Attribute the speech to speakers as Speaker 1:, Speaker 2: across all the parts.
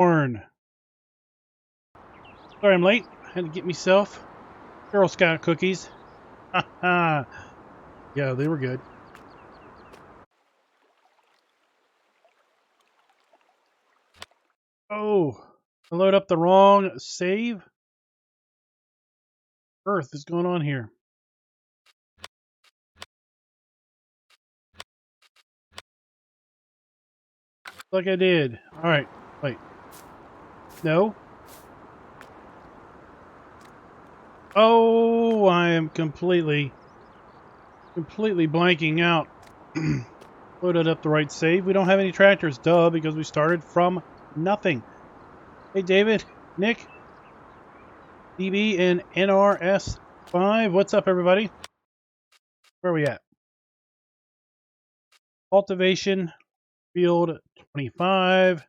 Speaker 1: Barn. Sorry I'm late. Had to get myself Girl Scout cookies. Ha. Yeah, they were good. Oh, I load up the wrong save. Earth is going on here. Like I did. All right, wait. No. Oh, I am completely blanking out. Loaded up the right save. We don't have any tractors, duh, because we started from nothing. Hey, David, Nick, DB, and NRS5. What's up, everybody? Where are we at? Cultivation field 25.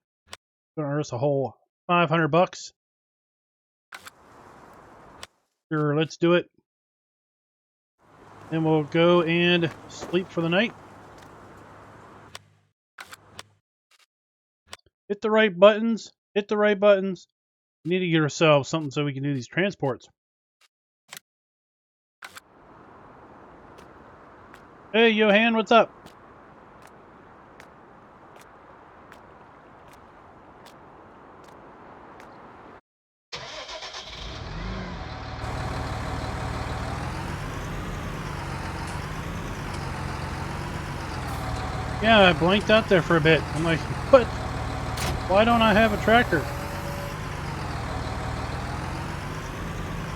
Speaker 1: Gonna earn us a whole $500. Sure, let's do it. Then we'll go and sleep for the night. Hit the right buttons. Hit the right buttons. We need to get ourselves something so we can do these transports. Hey, Johan, what's up? Yeah, I blanked out there for a bit. I'm like, what? Why don't I have a tractor?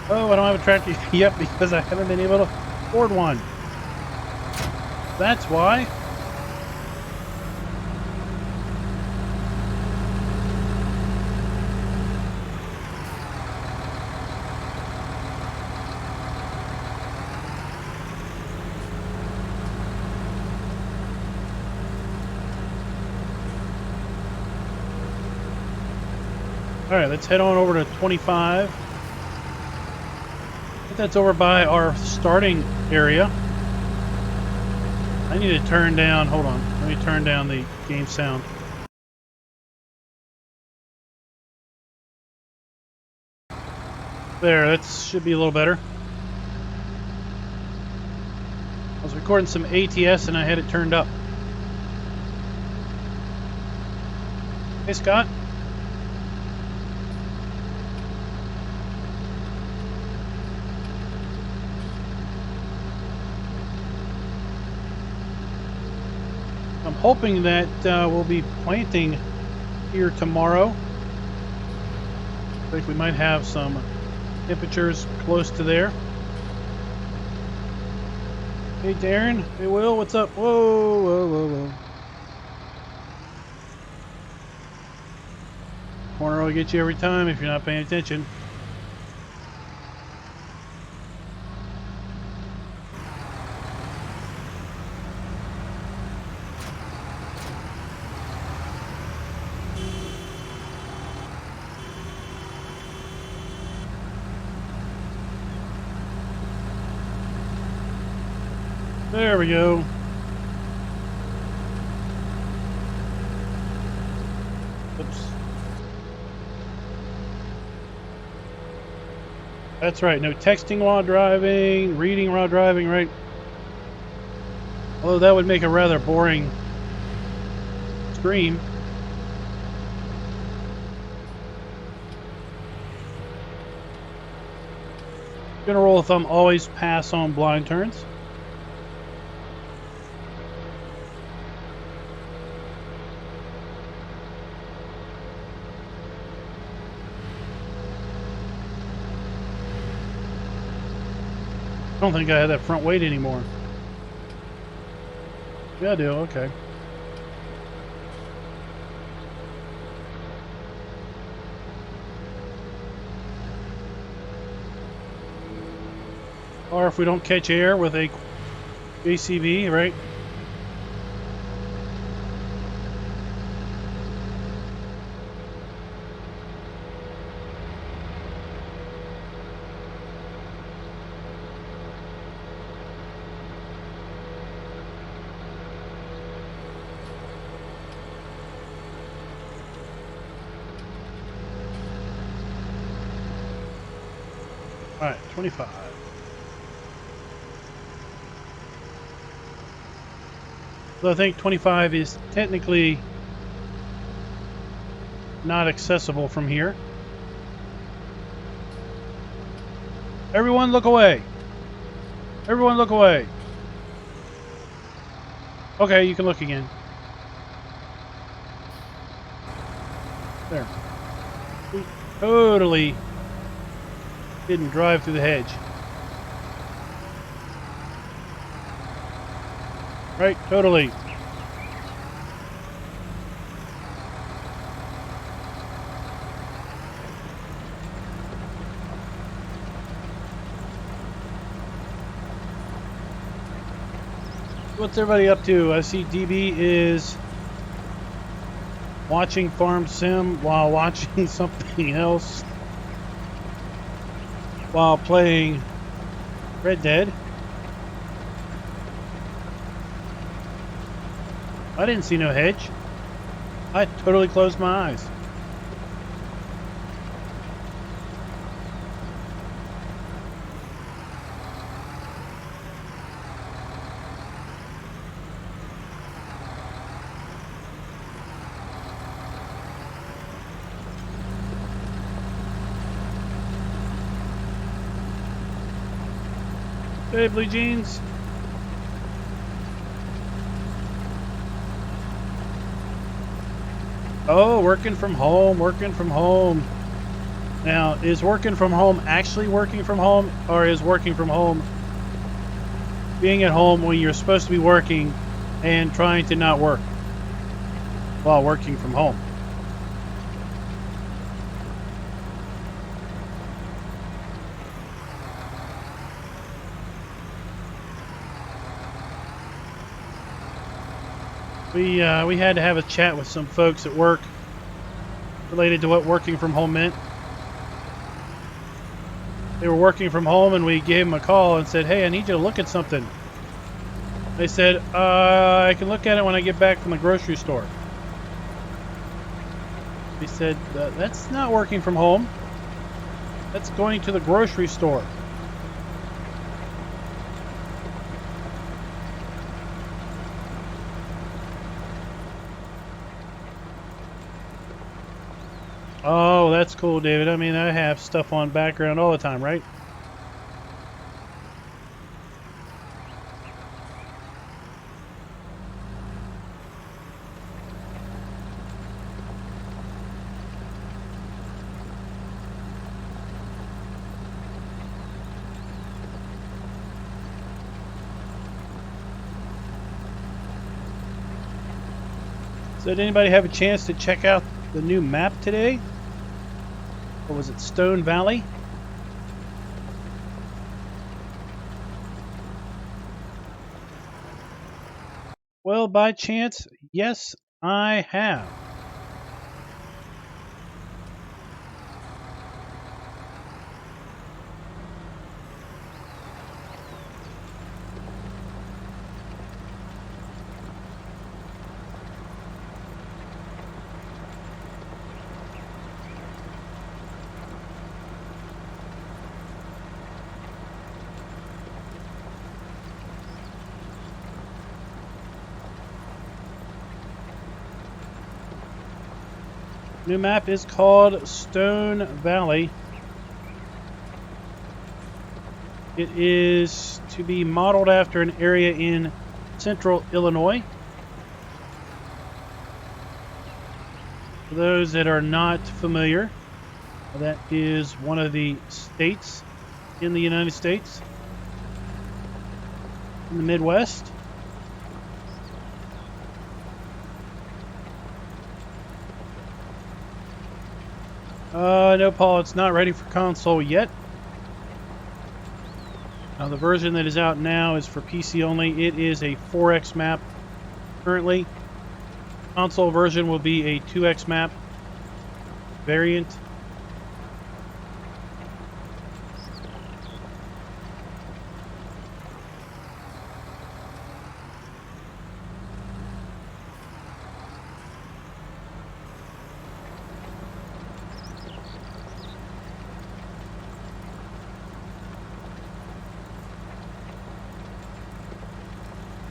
Speaker 1: Oh, I don't have a tractor yet because I haven't been able to afford one. That's why. All right, let's head on over to 25. I think that's over by our starting area. I need to turn down, hold on, let me turn down the game sound. There, that should be a little better. I was recording some ATS and I had it turned up. Hey, Scott. I'm hoping that we'll be planting here tomorrow. I think we might have some temperatures close to there. Hey, Darren. Hey, Will. What's up? Whoa. Corner will get you every time if you're not paying attention. There we go. Oops. That's right. No texting while driving, reading while driving, right? Although that would make a rather boring stream. General rule of thumb, always pass on blind turns. I don't think I have that front weight anymore. Yeah, I do. Okay. Or if we don't catch air with a ACV, right? Alright, 25. So I think 25 is technically not accessible from here. Everyone look away. Everyone look away. Okay, you can look again. There. We totally didn't drive through the hedge. Right, totally. What's everybody up to? I see DB is watching Farm Sim while watching something else while playing Red Dead. I didn't see no hedge. I totally closed my eyes. Hey, Blue Jeans. Oh, working from home, working from home. Now, is working from home actually working from home, or is working from home being at home when you're supposed to be working and trying to not work while working from home? We had to have a chat with some folks at work related to what working from home meant. They were working from home, and we gave them a call and said, "Hey, I need you to look at something." They said, "I can look at it when I get back from the grocery store." We said, "That's not working from home. That's going to the grocery store." Oh, that's cool, David. I mean, I have stuff on background all the time, right? So did anybody have a chance to check out the new map today? Or was it Stone Valley? Well, by chance, yes, I have. New map is called Stone Valley. It is to be modeled after an area in central Illinois. For those that are not familiar, that is one of the states in the United States, in the Midwest. No, Paul, it's not ready for console yet. The version that is out now is for PC only. It is a 4X map currently. Console version will be a 2X map variant.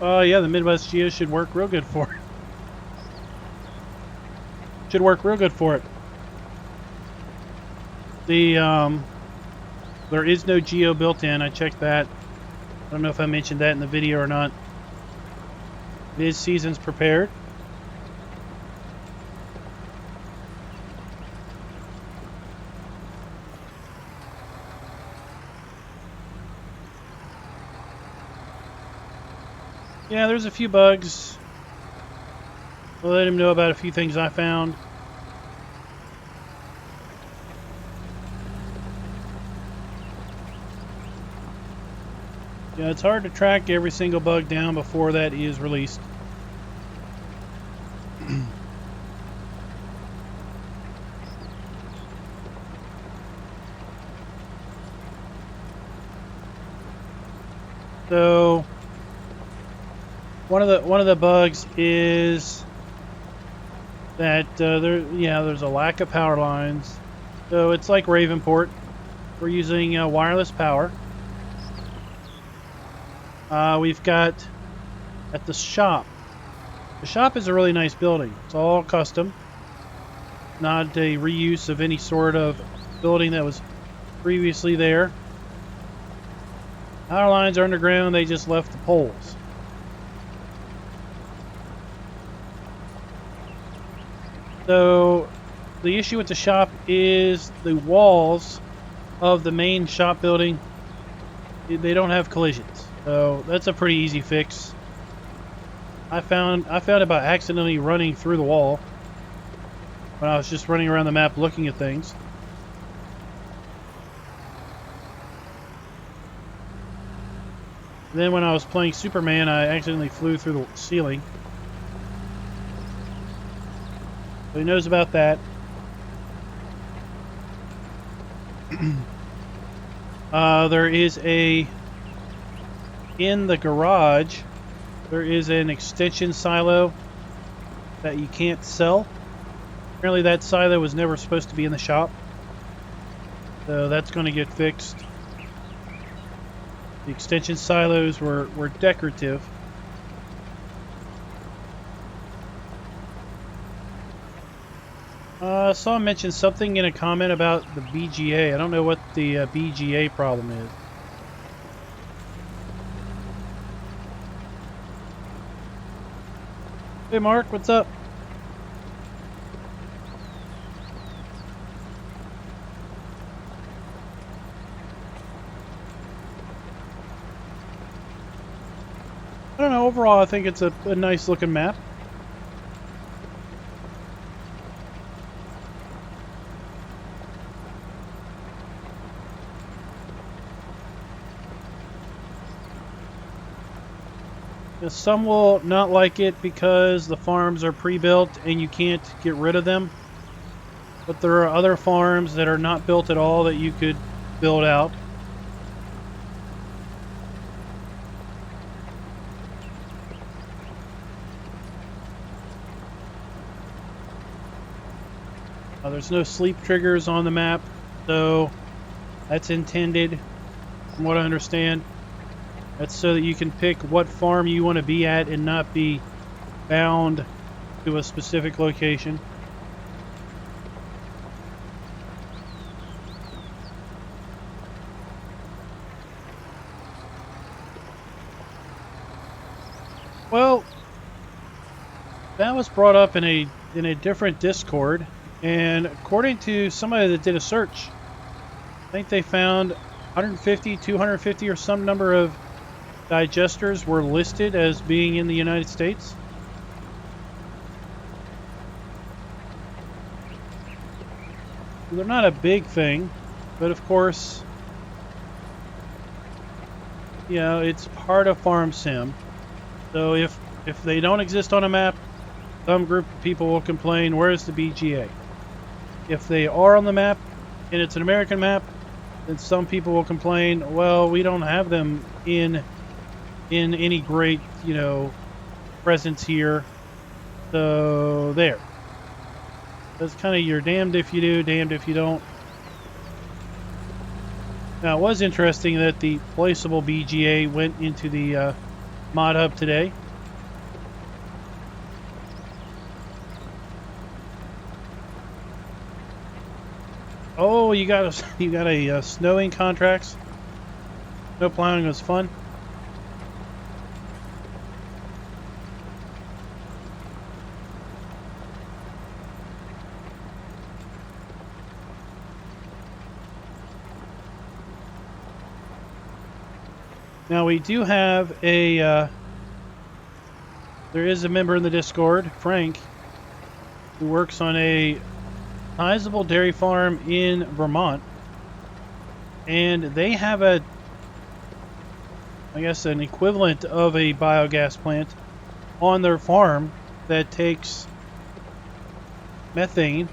Speaker 1: Yeah, the Midwest Geo should work real good for it. Should work real good for it. The there is no Geo built in. I checked that. I don't know if I mentioned that in the video or not. It is seasons prepared. Yeah, there's a few bugs. I'll let him know about a few things I found. Yeah, it's hard to track every single bug down before that is released. So one of the bugs is that there's a lack of power lines. So it's like Ravenport. We're using wireless power. We've got at the shop. The shop is a really nice building. It's all custom, not a reuse of any sort of building that was previously there. Power lines are underground. They just left the poles. So the issue with the shop is the walls of the main shop building. They don't have collisions. So that's a pretty easy fix. I found it by accidentally running through the wall when I was just running around the map looking at things. Then when I was playing Superman, I accidentally flew through the ceiling. So he knows about that. There is in the garage, there is an extension silo that you can't sell. Apparently that silo was never supposed to be in the shop. So that's going to get fixed. The extension silos were decorative. I saw him mention something in a comment about the BGA. I don't know what the BGA problem is. Hey Mark, what's up? I don't know, overall I think it's a nice looking map. Some will not like it because the farms are pre-built and you can't get rid of them. But there are other farms that are not built at all that you could build out. There's no sleep triggers on the map, so that's intended, from what I understand. That's so that you can pick what farm you want to be at and not be bound to a specific location. Well, that was brought up in a different Discord, and according to somebody that did a search, I think they found 150, 250 or some number of digesters were listed as being in the United States. They're not a big thing, but of course, you know, it's part of Farm Sim. So if they don't exist on a map, some group of people will complain, where's the BGA? If they are on the map and it's an American map, then some people will complain, well, we don't have them in any great, you know, presence here. So there. That's kind of you're damned if you do, damned if you don't. Now it was interesting that the placeable BGA went into the Mod Hub today. Oh, you got a snowing contracts. Snow plowing was fun. Now we do have a, there is a member in the Discord, Frank, who works on a sizable dairy farm in Vermont. And they have I guess an equivalent of a biogas plant on their farm that takes methane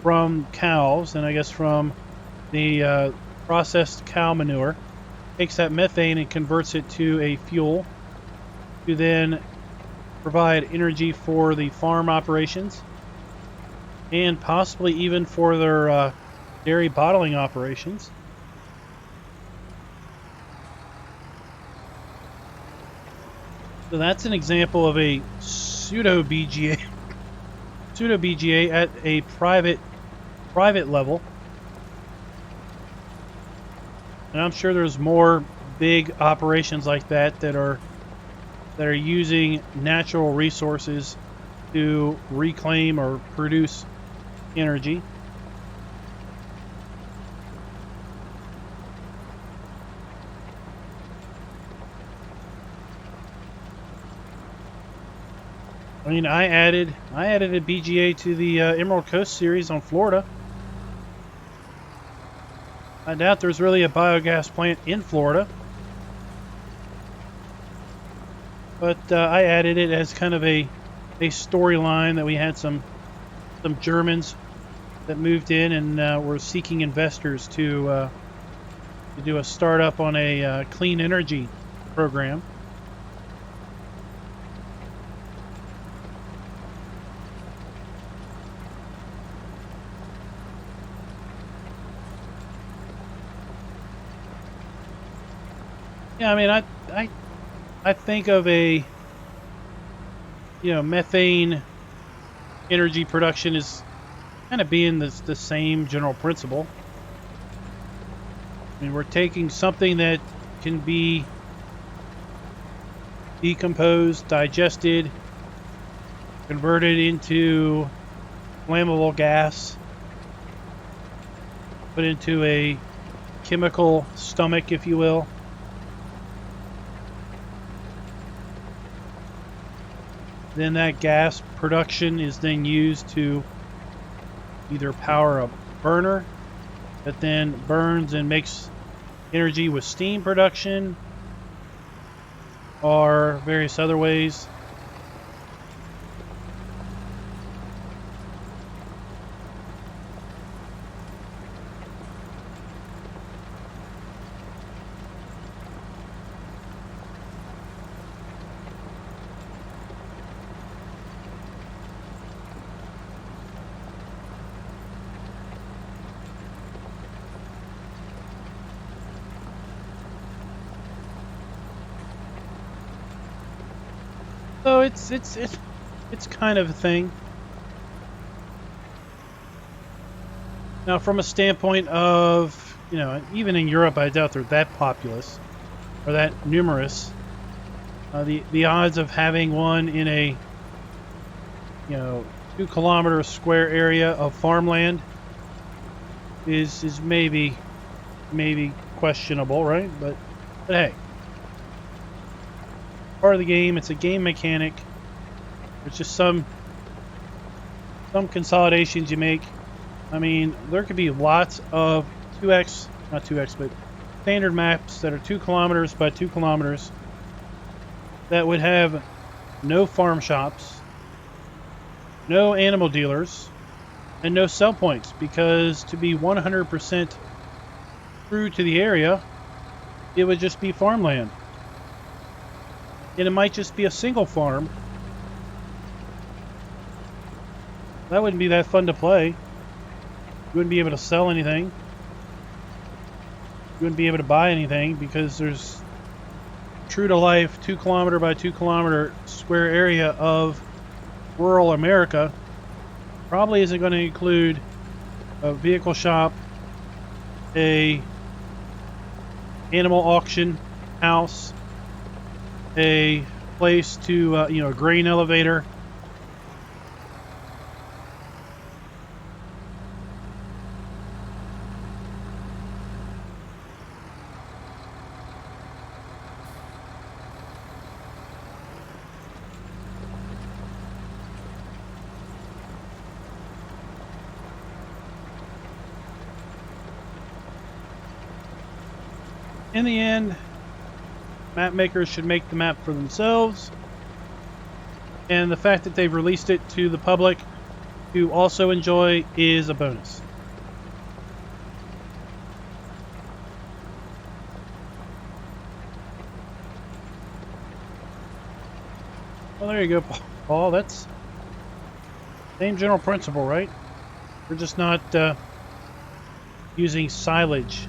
Speaker 1: from cows and I guess from the processed cow manure. Takes that methane and converts it to a fuel to then provide energy for the farm operations and possibly even for their dairy bottling operations. So that's an example of a pseudo BGA at a private level. And I'm sure there's more big operations like that that are using natural resources to reclaim or produce energy. I mean, I added a BGA to the Emerald Coast series on Florida. I doubt there's really a biogas plant in Florida, but I added it as kind of a storyline that we had some Germans that moved in and were seeking investors to do a startup on a clean energy program. Yeah, I mean, I think of a, methane energy production as kind of being the same general principle. I mean, we're taking something that can be decomposed, digested, converted into flammable gas, put into a chemical stomach, if you will. Then that gas production is then used to either power a burner that then burns and makes energy with steam production or various other ways. So it's kind of a thing. Now, from a standpoint of, even in Europe, I doubt they're that populous or that numerous. The odds of having one in a 2-kilometer square area of farmland is maybe questionable, right? But hey. Part of the game. It's a game mechanic. There's just some consolidations you make. I mean, there could be lots of 2x, not 2x, but standard maps that are 2 kilometers by 2 kilometers that would have no farm shops, no animal dealers, and no sell points, because to be 100% true to the area, it would just be farmland. And it might just be a single farm. That wouldn't be that fun to play. You wouldn't be able to sell anything. You wouldn't be able to buy anything because there's true to life 2 kilometer by 2 kilometer square area of rural America probably isn't going to include a vehicle shop, a animal auction house, a place to a grain elevator. In the end, map makers should make the map for themselves, and the fact that they've released it to the public to also enjoy is a bonus. Well, there you go, Paul. That's same general principle, right? We're just not using silage.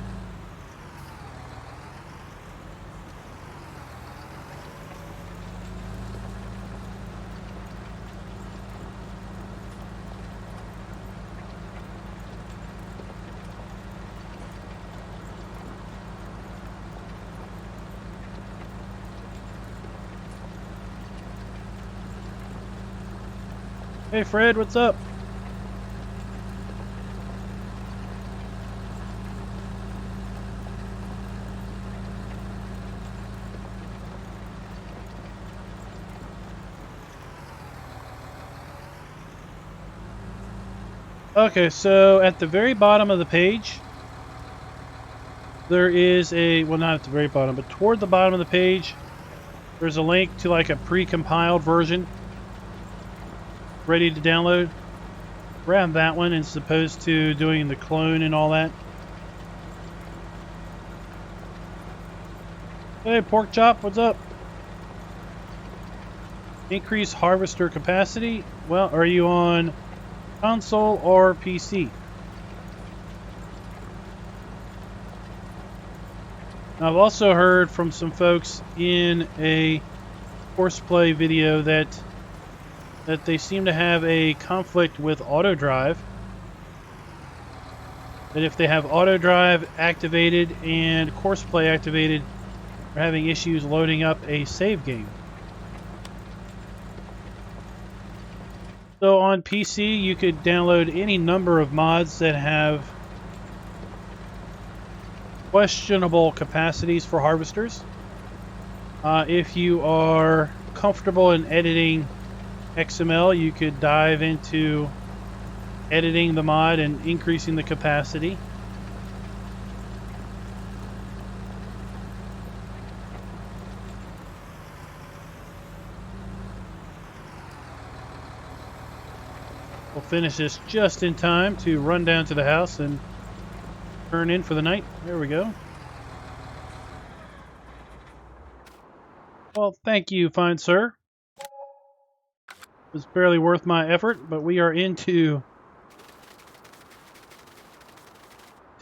Speaker 1: Hey Fred, what's up? Okay, so at the very bottom of the page, there is a, well, not at the very bottom, but toward the bottom of the page, there's a link to like a pre-compiled version ready to download. Grab that one as opposed to doing the clone and all that. Hey, Pork Chop, what's up? Increase harvester capacity. Well, are you on console or PC? I've also heard from some folks in a horseplay video that they seem to have a conflict with auto drive. That if they have auto drive activated and horseplay activated, they're having issues loading up a save game. So on PC, you could download any number of mods that have questionable capacities for harvesters. If you are comfortable in editing XML, you could dive into editing the mod and increasing the capacity. We'll finish this just in time to run down to the house and turn in for the night. There we go. Well, thank you, fine sir. It was barely worth my effort, but we are into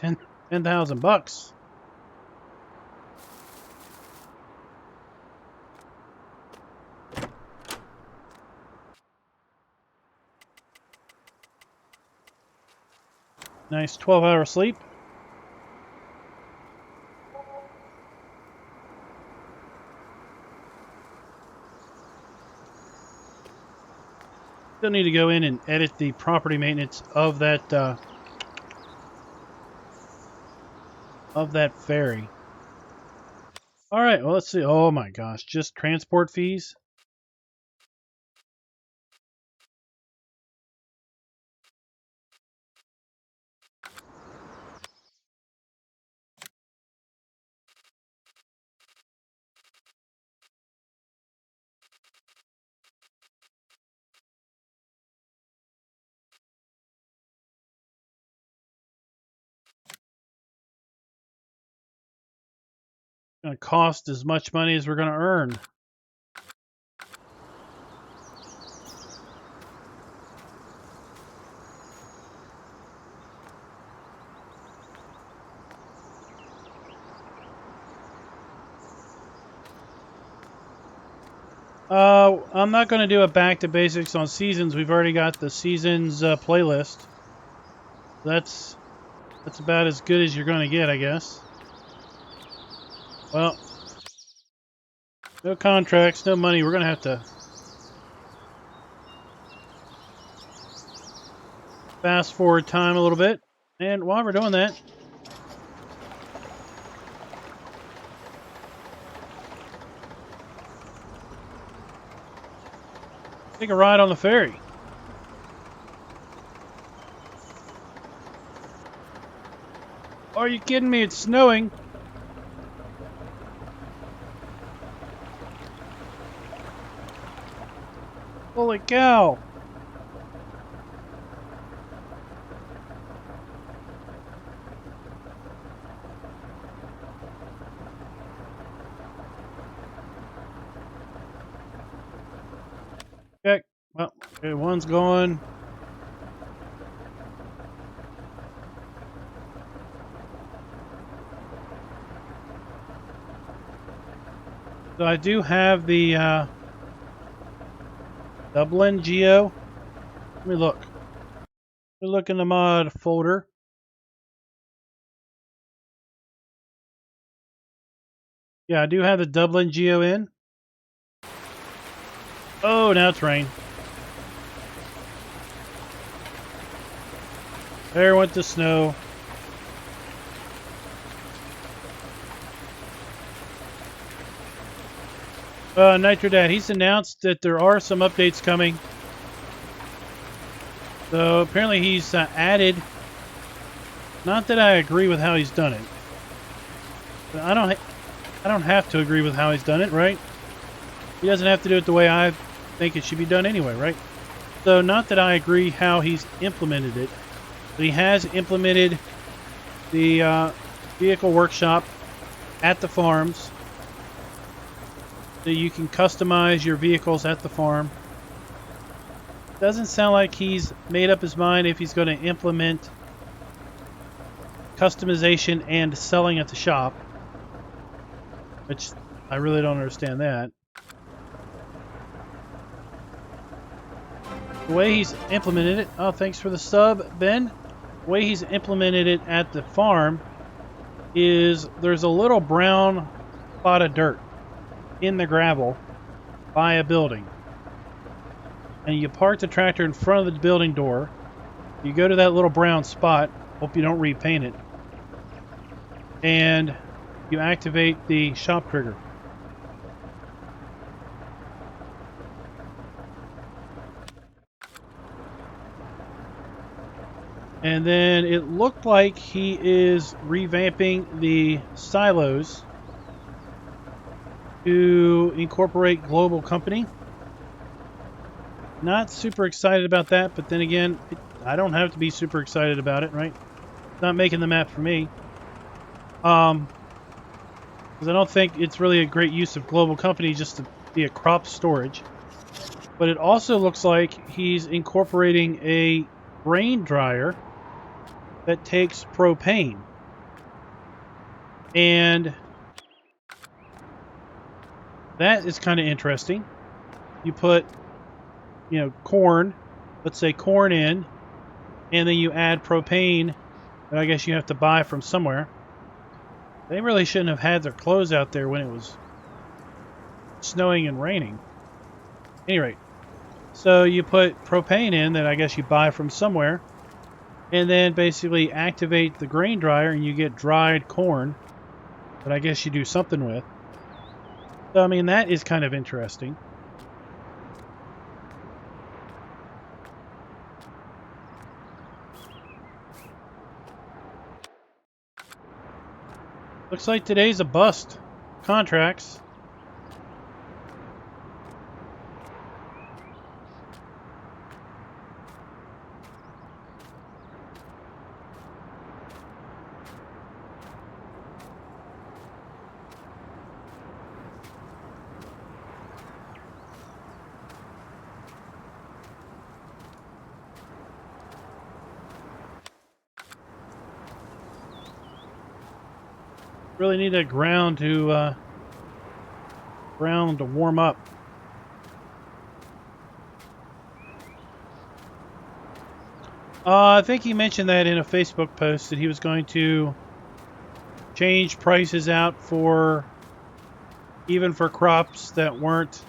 Speaker 1: 10,000 bucks. Nice 12-hour sleep. Still need to go in and edit the property maintenance of that ferry. All right, well, let's see. Oh my gosh, just transport fees. Going to cost as much money as we're going to earn. I'm not going to do a back to basics on seasons. We've already got the seasons playlist. That's about as good as you're going to get, I guess. Well, no contracts, no money. We're going to have to fast forward time a little bit. And while we're doing that, take a ride on the ferry. Are you kidding me? It's snowing. Holy cow. Okay, well, okay, one's going. So I do have the Dublin Geo. Let me look. Look in the mod folder. Yeah, I do have the Dublin Geo in. Oh, now it's rain. There went the snow. Nitrodad, he's announced that there are some updates coming. So apparently he's added. Not that I agree with how he's done it. But I don't have to agree with how he's done it, right? He doesn't have to do it the way I think it should be done anyway, right? So not that I agree how he's implemented it, but he has implemented the vehicle workshop at the farms. So you can customize your vehicles at the farm. Doesn't sound like he's made up his mind if he's going to implement customization and selling at the shop, which I really don't understand that. The way he's implemented it, oh, thanks for the sub, Ben. The way he's implemented it at the farm is there's a little brown spot of dirt in the gravel by a building. And you park the tractor in front of the building door. You go to that little brown spot. Hope you don't repaint it. And you activate the shop trigger. And then it looked like he is revamping the silos to incorporate global company. Not super excited about that, but then again, I don't have to be super excited about it, right? It's not making the map for me. Because I don't think it's really a great use of global company just to be a crop storage. But it also looks like he's incorporating a grain dryer that takes propane. And that is kind of interesting. You put, corn, let's say corn in, and then you add propane that I guess you have to buy from somewhere. They really shouldn't have had their clothes out there when it was snowing and raining. At any rate, so you put propane in that I guess you buy from somewhere, and then basically activate the grain dryer and you get dried corn that I guess you do something with. So, I mean, that is kind of interesting. Looks like today's a bust. Contracts. Really need that ground to warm up. I think he mentioned that in a Facebook post that he was going to change prices out for even for crops that weren't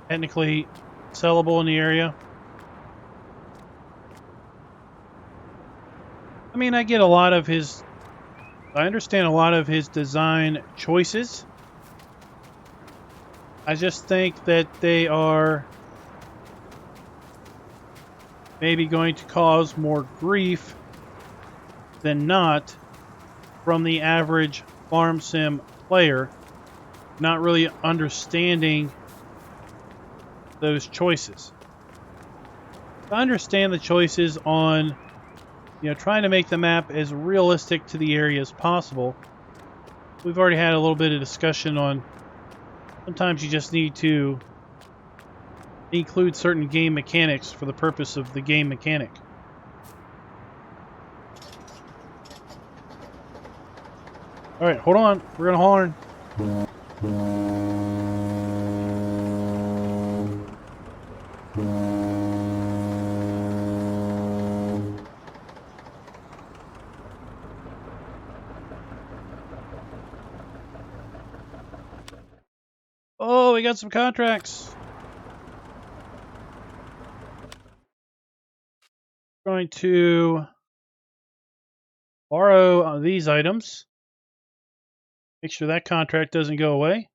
Speaker 1: technically sellable in the area. I mean, I understand a lot of his design choices. I just think that they are maybe going to cause more grief than not from the average farm sim player, not really understanding those choices. I understand the choices on, trying to make the map as realistic to the area as possible. We've already had a little bit of discussion on sometimes you just need to include certain game mechanics for the purpose of the game mechanic. Alright, hold on. We're going to horn. Oh, we got some contracts. We're going to borrow these items. Make sure that contract doesn't go away.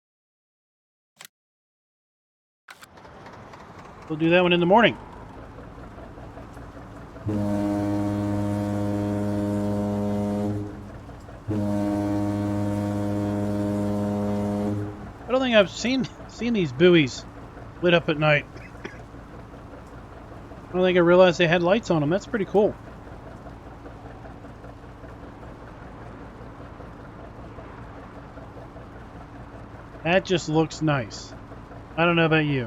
Speaker 1: We'll do that one in the morning. I don't think I've seen these buoys lit up at night. I don't think I realized they had lights on them. That's pretty cool. That just looks nice. I don't know about you.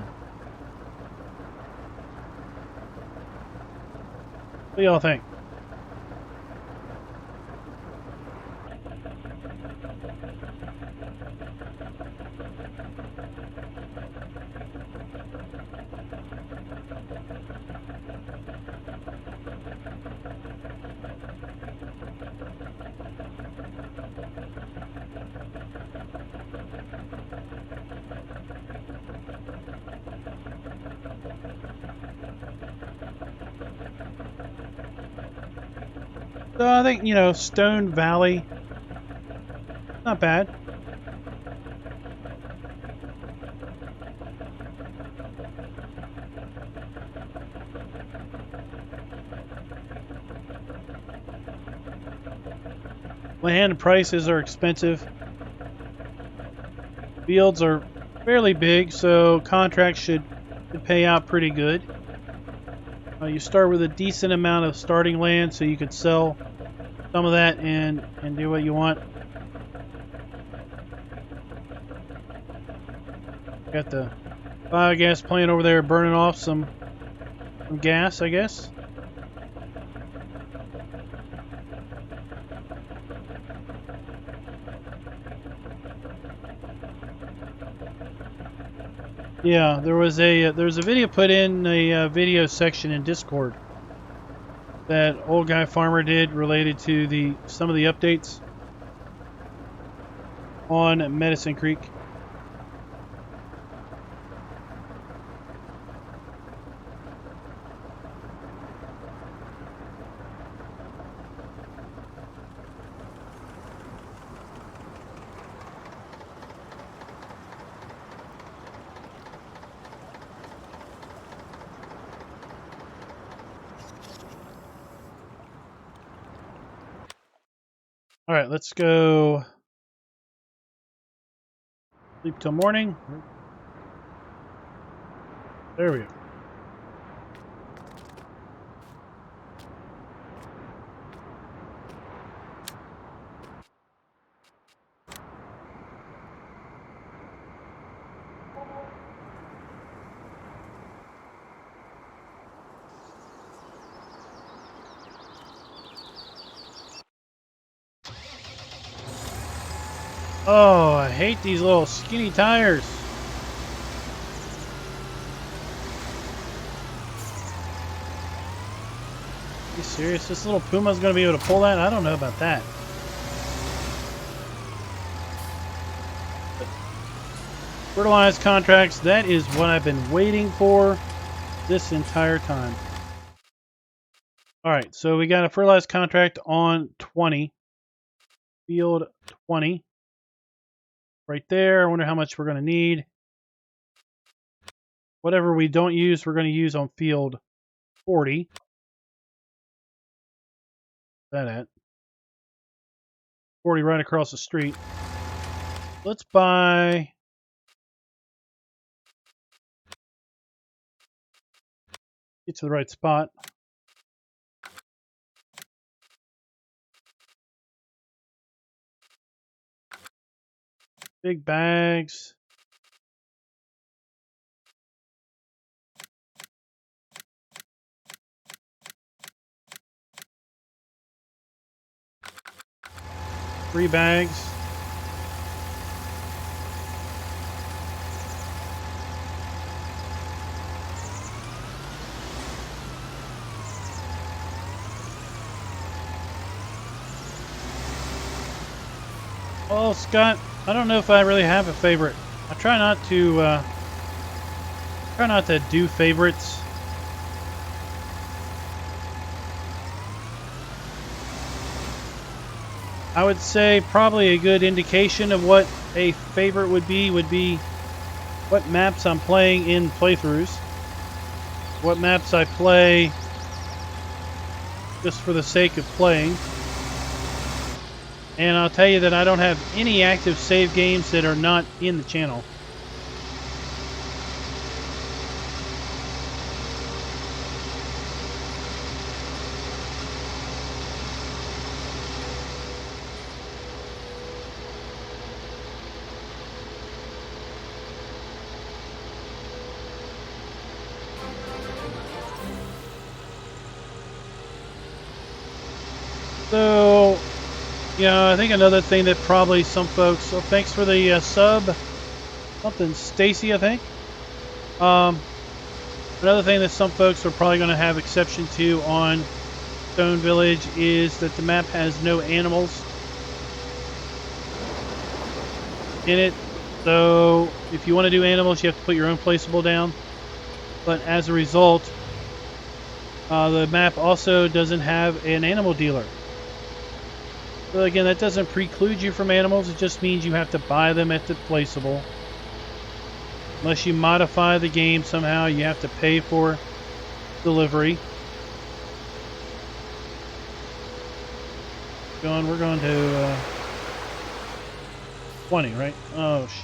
Speaker 1: What do y'all think? So I think, Stone Valley, not bad. Land prices are expensive. Fields are fairly big, so contracts should pay out pretty good. You start with a decent amount of starting land, so you could sell some of that and do what you want. Got the biogas plant over there burning off some gas, I guess. Yeah, there was a video put in a video section in Discord that Old Guy Farmer did related to some of the updates on Medicine Creek. All right, let's go sleep till morning. There we go. Oh, I hate these little skinny tires. You serious? This little Puma's going to be able to pull that? I don't know about that. Fertilized contracts, that is what I've been waiting for this entire time. Alright, so we got a fertilized contract on 20. Field 20. Right there. I wonder how much we're going to need. Whatever we don't use, we're going to use on field 40. That at 40 right across the street. Let's buy. Get to the right spot. Big bags. Three bags. Oh, Scott, I don't know if I really have a favorite. I try not to do favorites. I would say probably a good indication of what a favorite would be what maps I'm playing in playthroughs. What maps I play just for the sake of playing. And I'll tell you that I don't have any active save games that are not in the channel. So, yeah, I think another thing that probably some folks... So thanks for the sub. Something Stacy, I think. Another thing that some folks are probably going to have exception to on Stone Village is that the map has no animals in it. So if you want to do animals, you have to put your own placeable down. But as a result, the map also doesn't have an animal dealer. So again, that doesn't preclude you from animals. It just means you have to buy them at the placeable. Unless you modify the game somehow, you have to pay for delivery. We're going to 20, right? Oh, shit.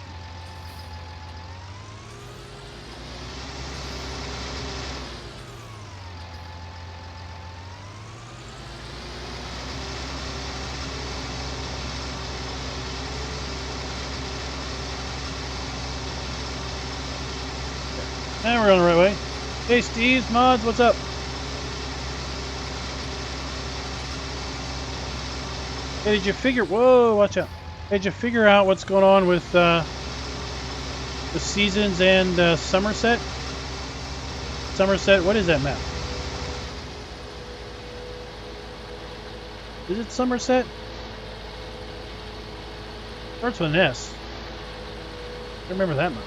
Speaker 1: And we're going the right way. Hey, Steve's Mods, what's up? Hey, did you figure... Whoa, watch out. Hey, did you figure out what's going on with the Seasons and Somerset? Somerset, what is that map? Is it Somerset? Starts with an S. I don't remember that much.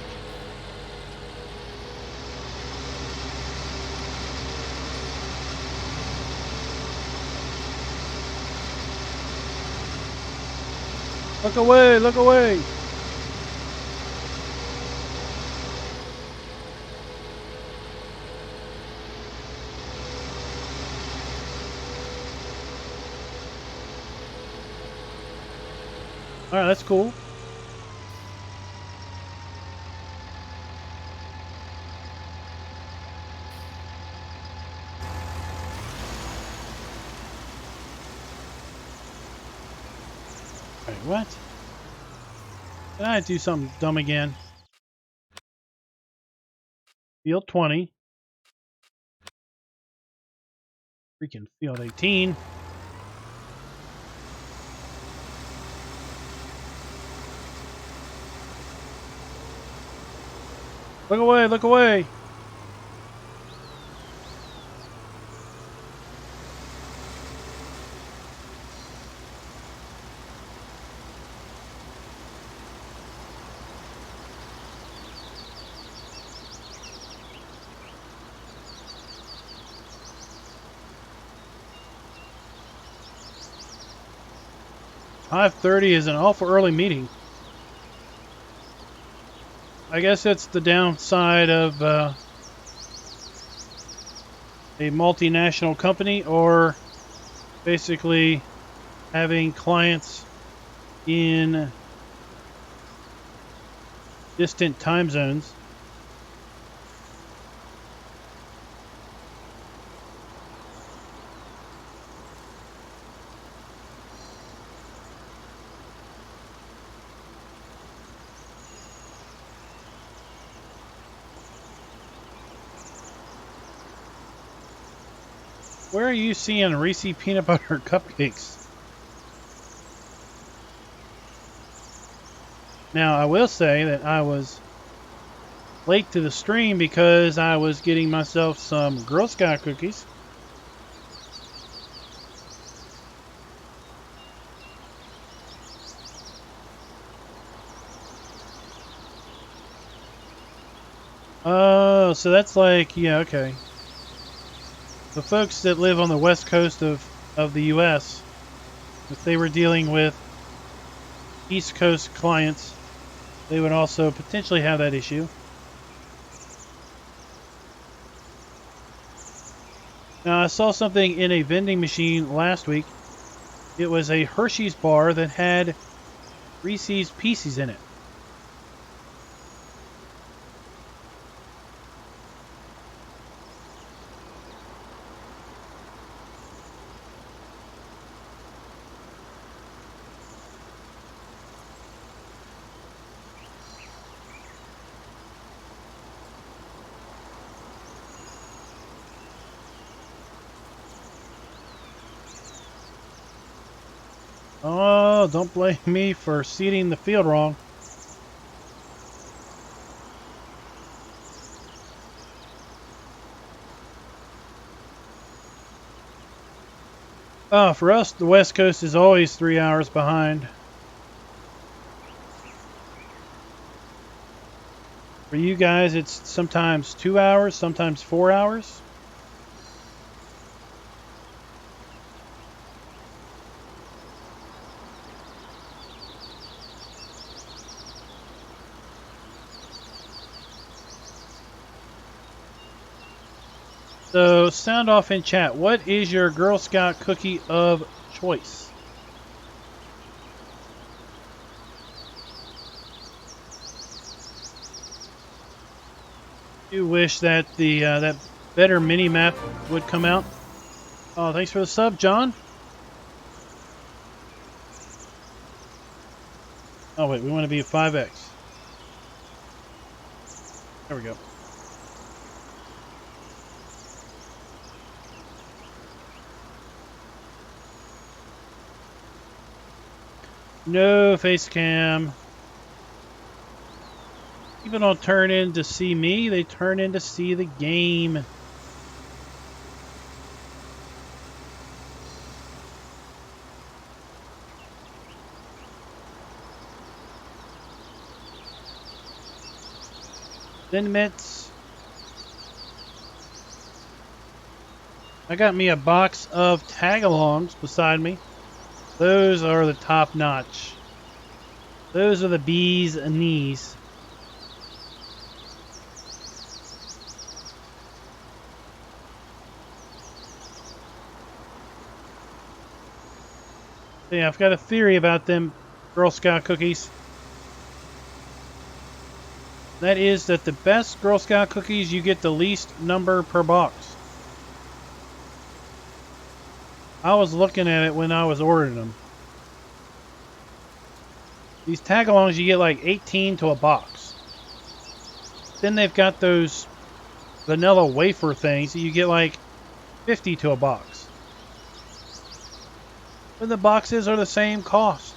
Speaker 1: Look away, look away. All right, that's cool. Wait, what? Did I do something dumb again? Field 20. Freaking field 18. Look away, look away. 5:30 is an awful early meeting. I guess it's the downside of a multinational company, or basically having clients in distant time zones. Where are you seeing Reese peanut butter cupcakes? Now, I will say that I was late to the stream because I was getting myself some Girl Scout cookies. Oh, so that's like, yeah, okay. The folks that live on the west coast of the U.S., if they were dealing with East Coast clients, they would also potentially have that issue. Now, I saw something in a vending machine last week. It was a Hershey's bar that had Reese's Pieces in it. Oh, don't blame me for seeding the field wrong. Oh, for us, the West Coast is always 3 hours behind. For you guys, it's sometimes 2 hours, sometimes 4 hours. So, sound off in chat. What is your Girl Scout cookie of choice? You wish that the that better mini map would come out. Oh, thanks for the sub, John. Oh wait, we want to be a 5x. There we go. No face cam. People don't turn in to see me, they turn in to see the game. Thin Mints. I got me a box of tag-alongs beside me. Those are the top notch. Those are the bee's knees. Yeah, I've got a theory about them Girl Scout cookies. That is that the best Girl Scout cookies, you get the least number per box. I was looking at it when I was ordering them. These tag-alongs, you get like 18 to a box. Then they've got those vanilla wafer things that you get like 50 to a box. But the boxes are the same cost.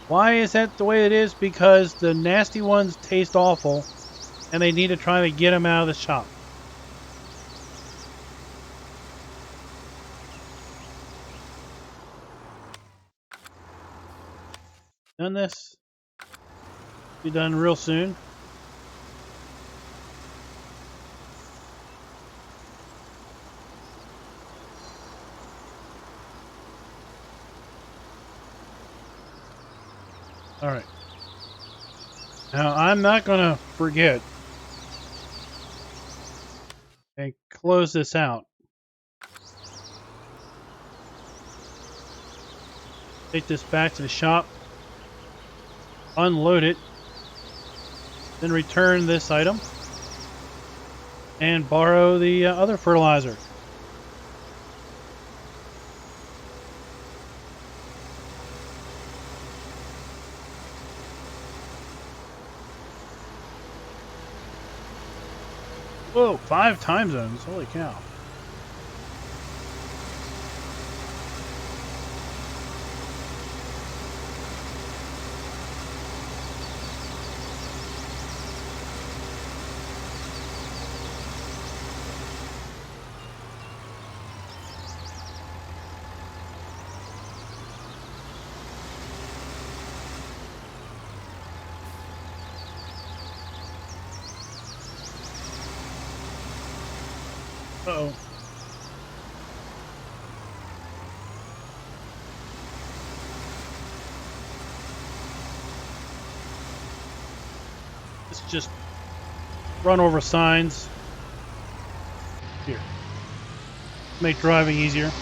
Speaker 1: Why is that the way it is? Because the nasty ones taste awful and they need to try to get them out of the shop. Done this. Be done real soon. All right. Now, I'm not going to forget and close this out. Take this back to the shop, unload it, then return this item, and borrow the other fertilizer. Whoa, 5 time zones. Holy cow. Uh-oh. Let's just run over signs. Here. Make driving easier.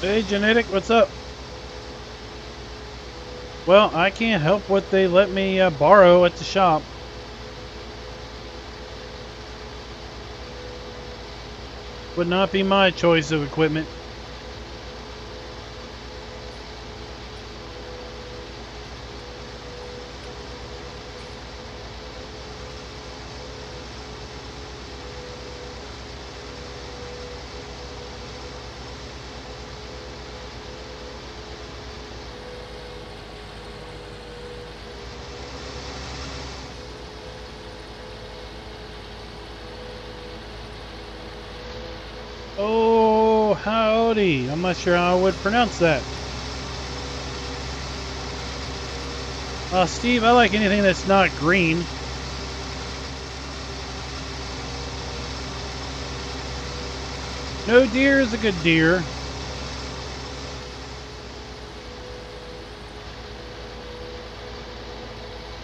Speaker 1: Hey, Genetic, what's up? Well, I can't help what they let me borrow at the shop. Would not be my choice of equipment. Oh, howdy. I'm not sure how I would pronounce that. Steve, I like anything that's not green. No deer is a good deer.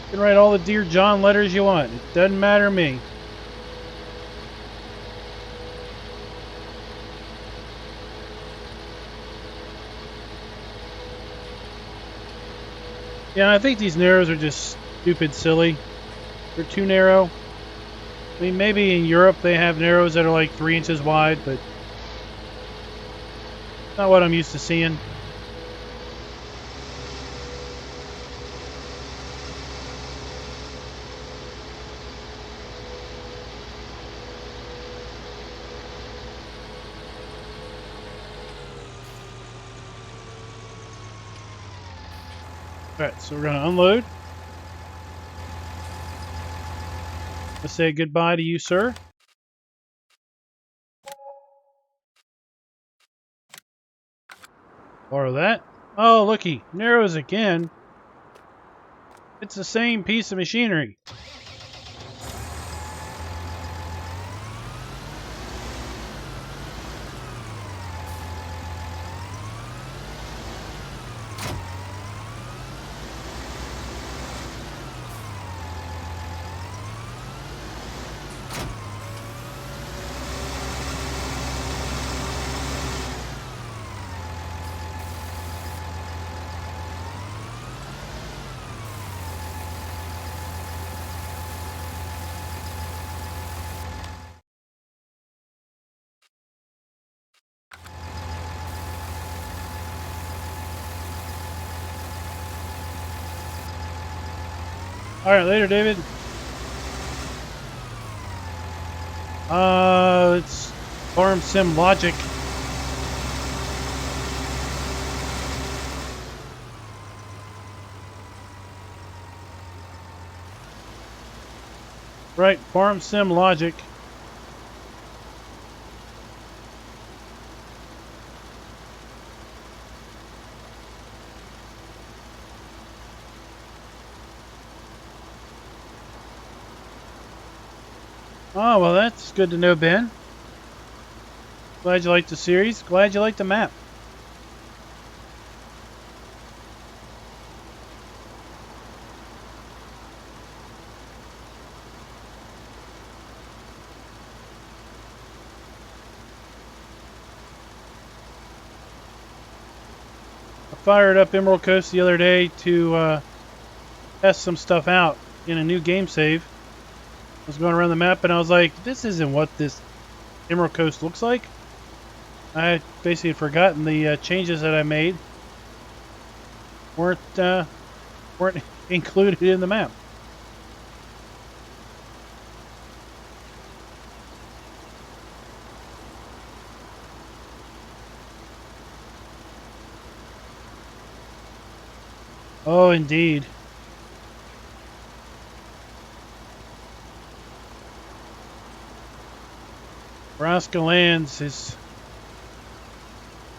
Speaker 1: You can write all the Dear John letters you want. It doesn't matter to me. Yeah, I think these narrows are just stupid silly. They're too narrow. I mean, maybe in Europe they have narrows that are like 3 inches wide, but not what I'm used to seeing. Alright, so we're going to unload. Let's say goodbye to you, sir. Borrow that. Oh, looky. Narrows again. It's the same piece of machinery. Alright, later, David. It's Farm Sim Logic. Right, farm sim logic. Oh, well, that's good to know, Ben. Glad you liked the series. Glad you liked the map. I fired up Emerald Coast the other day to test some stuff out in a new game save. I was going around the map and I was like, this isn't what this Emerald Coast looks like. I basically had forgotten the changes that I made weren't included in the map. Oh, indeed. Nebraska Lands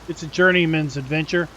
Speaker 1: it's a journeyman's adventure.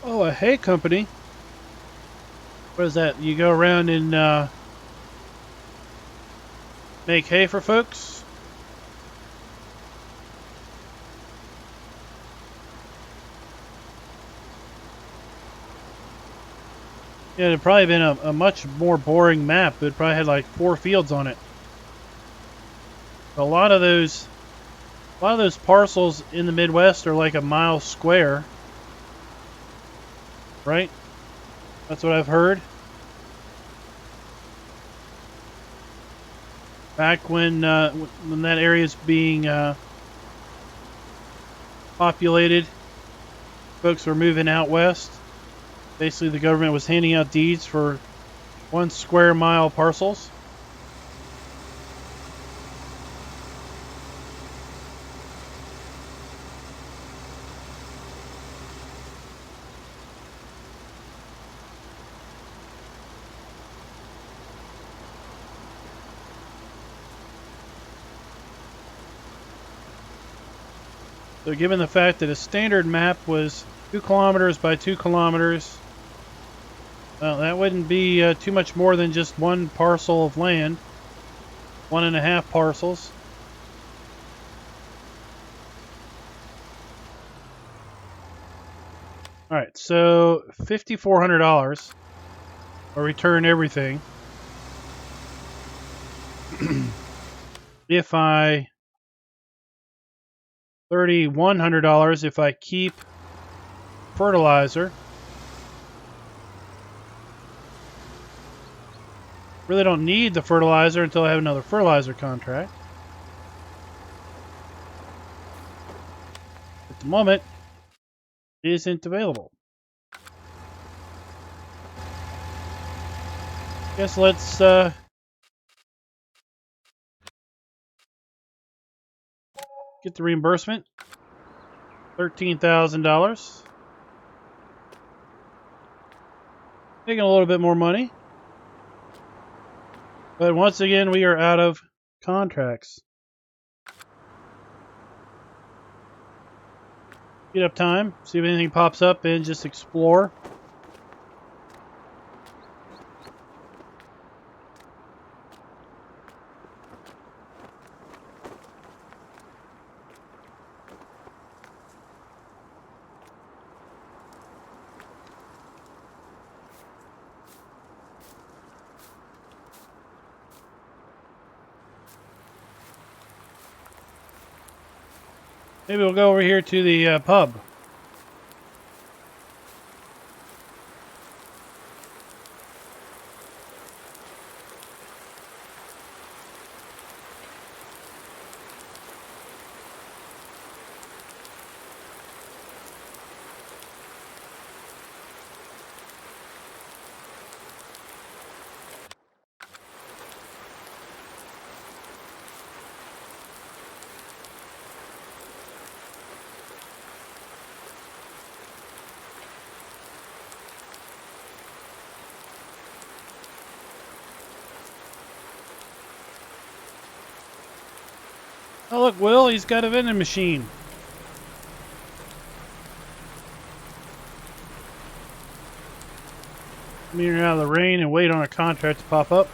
Speaker 1: Oh, a hay company. What is that? You go around and make hay for folks? Yeah, it'd probably been a much more boring map. It probably had like 4 fields on it. A lot of those parcels in the Midwest are like a mile square, right? That's what I've heard. Back when that area is being populated, folks were moving out west. Basically, the government was handing out deeds for 1 square mile parcels. So given the fact that a standard map was 2 kilometers by 2 kilometers, well, that wouldn't be too much more than just 1 parcel of land, 1.5 parcels. All right, so $5,400. I'll return everything. If I $3,100 if I keep fertilizer. Really don't need the fertilizer until I have another fertilizer contract. At the moment, it isn't available. Guess let's get the reimbursement. $13,000. Taking a little bit more money. But once again, we are out of contracts. Get up time, see if anything pops up, and just explore. Maybe we'll go over here to the pub. Oh look, Will, he's got a vending machine. Come here out of the rain and wait on a contract to pop up.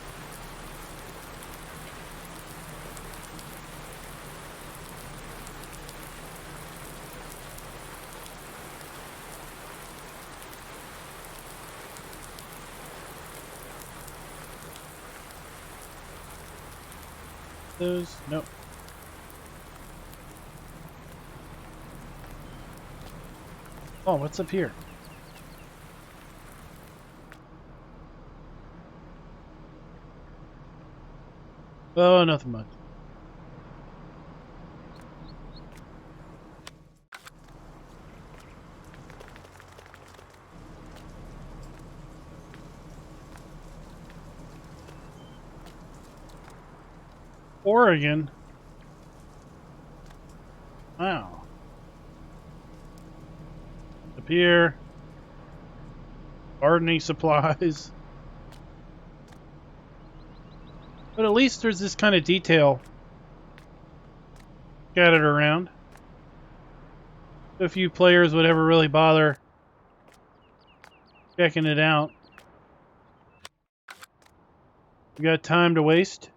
Speaker 1: Those, nope. Oh, what's up here? Oh, nothing much. Oregon? Wow. Up here. Gardening supplies. But at least there's this kind of detail scattered around. So few players would ever really bother checking it out. We got time to waste.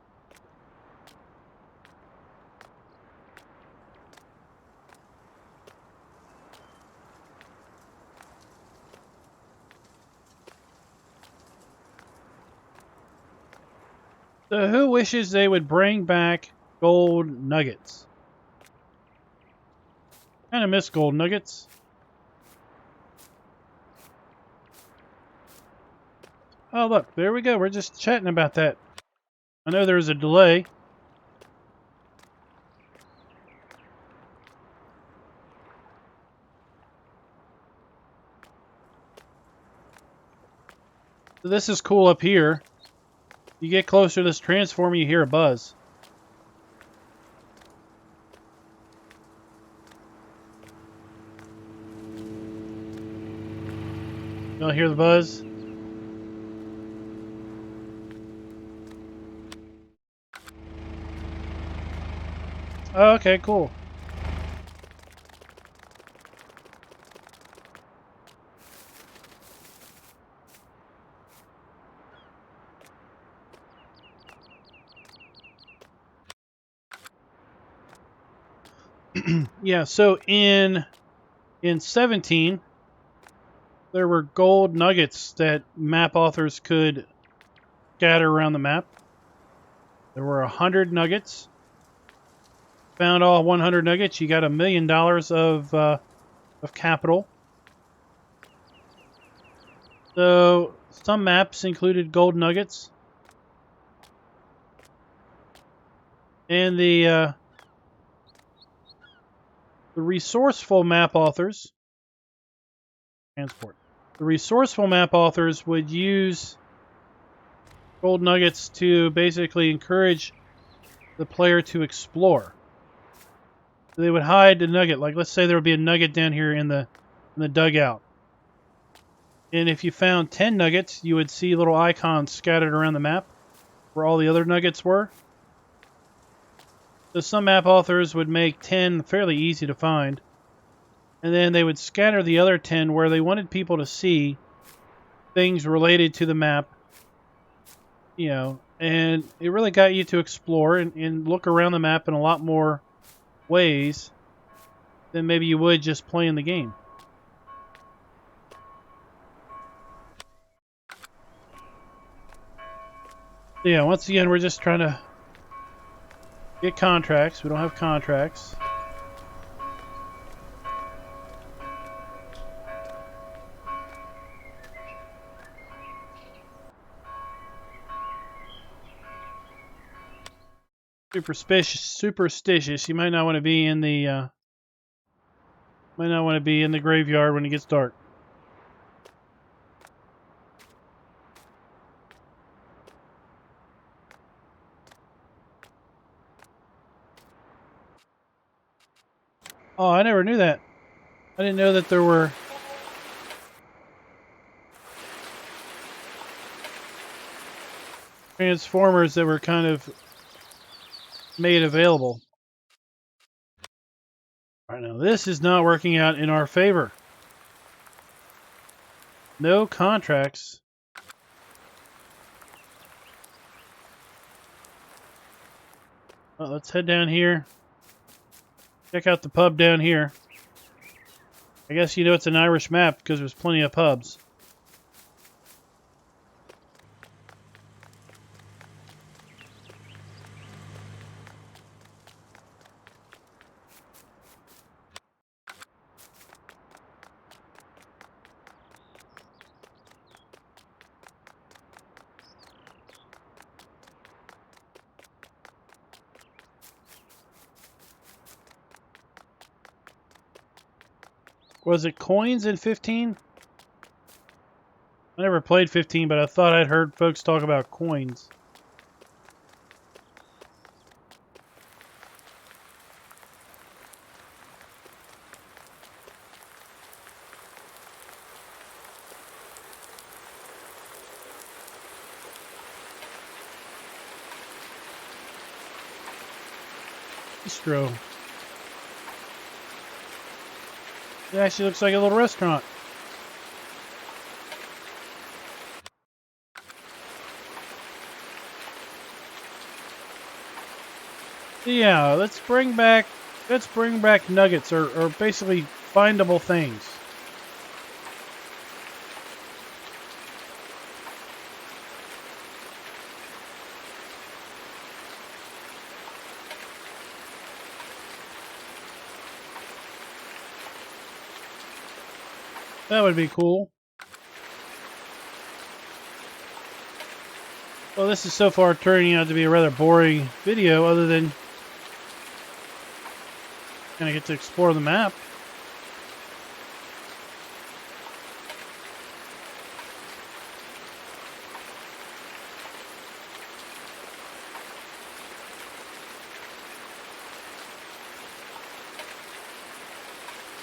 Speaker 1: So who wishes they would bring back gold nuggets? Kind of miss gold nuggets. Oh look, there we go. We're just chatting about that. I know there's a delay. So this is cool up here. You get closer to this transformer, you hear a buzz. Y'all hear the buzz? Oh, okay, cool. Yeah, so in 17, there were gold nuggets that map authors could scatter around the map. There were 100 nuggets. Found all 100 nuggets, you got $1 million of capital. So some maps included gold nuggets, and the resourceful map authors transport. The resourceful map authors would use gold nuggets to basically encourage the player to explore. So they would hide the nugget. Like, let's say there would be a nugget down here in the dugout. And if you found 10 nuggets, you would see little icons scattered around the map where all the other nuggets were. So some map authors would make 10 fairly easy to find. And then they would scatter the other 10 where they wanted people to see things related to the map. You know, and it really got you to explore and look around the map in a lot more ways than maybe you would just playing the game. So yeah, once again, we're just trying to get contracts. We don't have contracts. superstitious. You might not want to be in the graveyard when it gets dark. Oh, I never knew that. I didn't know that there were transformers that were kind of made available. All right, now this is not working out in our favor. No contracts. Well, let's head down here. Check out the pub down here. I guess you know it's an Irish map because there's plenty of pubs. Was it coins in 15? I never played 15, but I thought I'd heard folks talk about coins. Bistro. It actually looks like a little restaurant. Yeah, let's bring back nuggets or basically findable things. That would be cool. Well, this is so far turning out to be a rather boring video, other than kind of get to explore the map.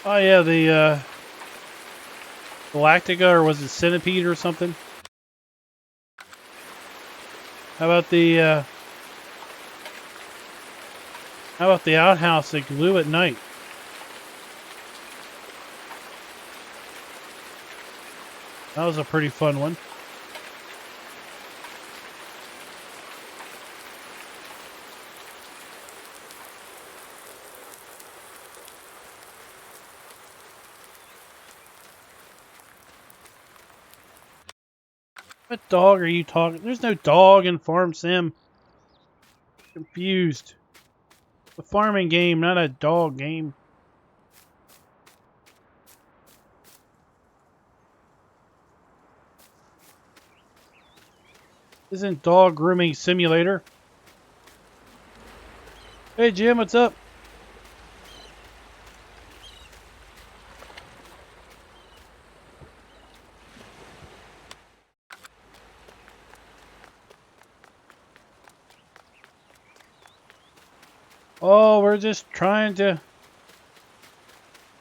Speaker 1: Oh yeah, the Galactica, or was it Centipede or something? How about the outhouse that glue at night? That was a pretty fun one. What dog are you talking? There's no dog in Farm Sim. Confused. It's a farming game, not a dog game. Isn't dog grooming simulator? Hey Jim, what's up? Oh, we're just trying to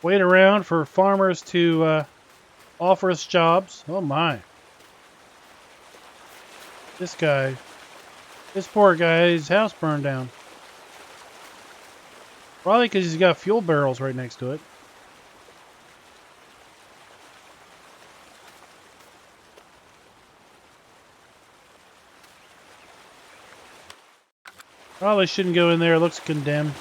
Speaker 1: wait around for farmers to offer us jobs. Oh my. This poor guy's house burned down. Probably because he's got fuel barrels right next to it. Probably shouldn't go in there. It looks condemned.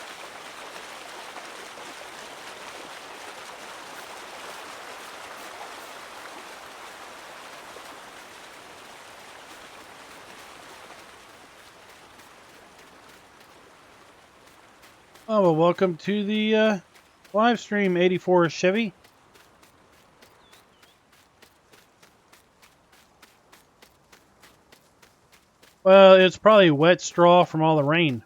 Speaker 1: Oh, well, welcome to the live stream, 84 Chevy. Well, it's probably wet straw from all the rain.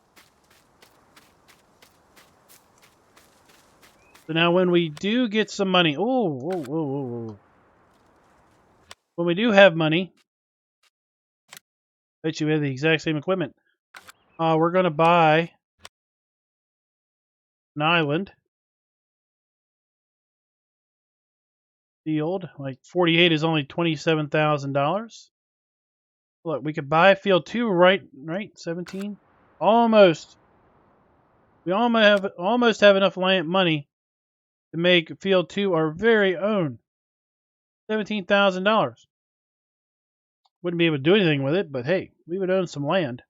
Speaker 1: So now when we do get some money, when we do have money, bet you we have the exact same equipment. We're going to buy an island. Field, like 48 is only $27,000. Look, we could buy field 2, right? 17? Almost. We almost have enough money to make field 2 our very own. $17,000. Wouldn't be able to do anything with it, but hey, we would own some land.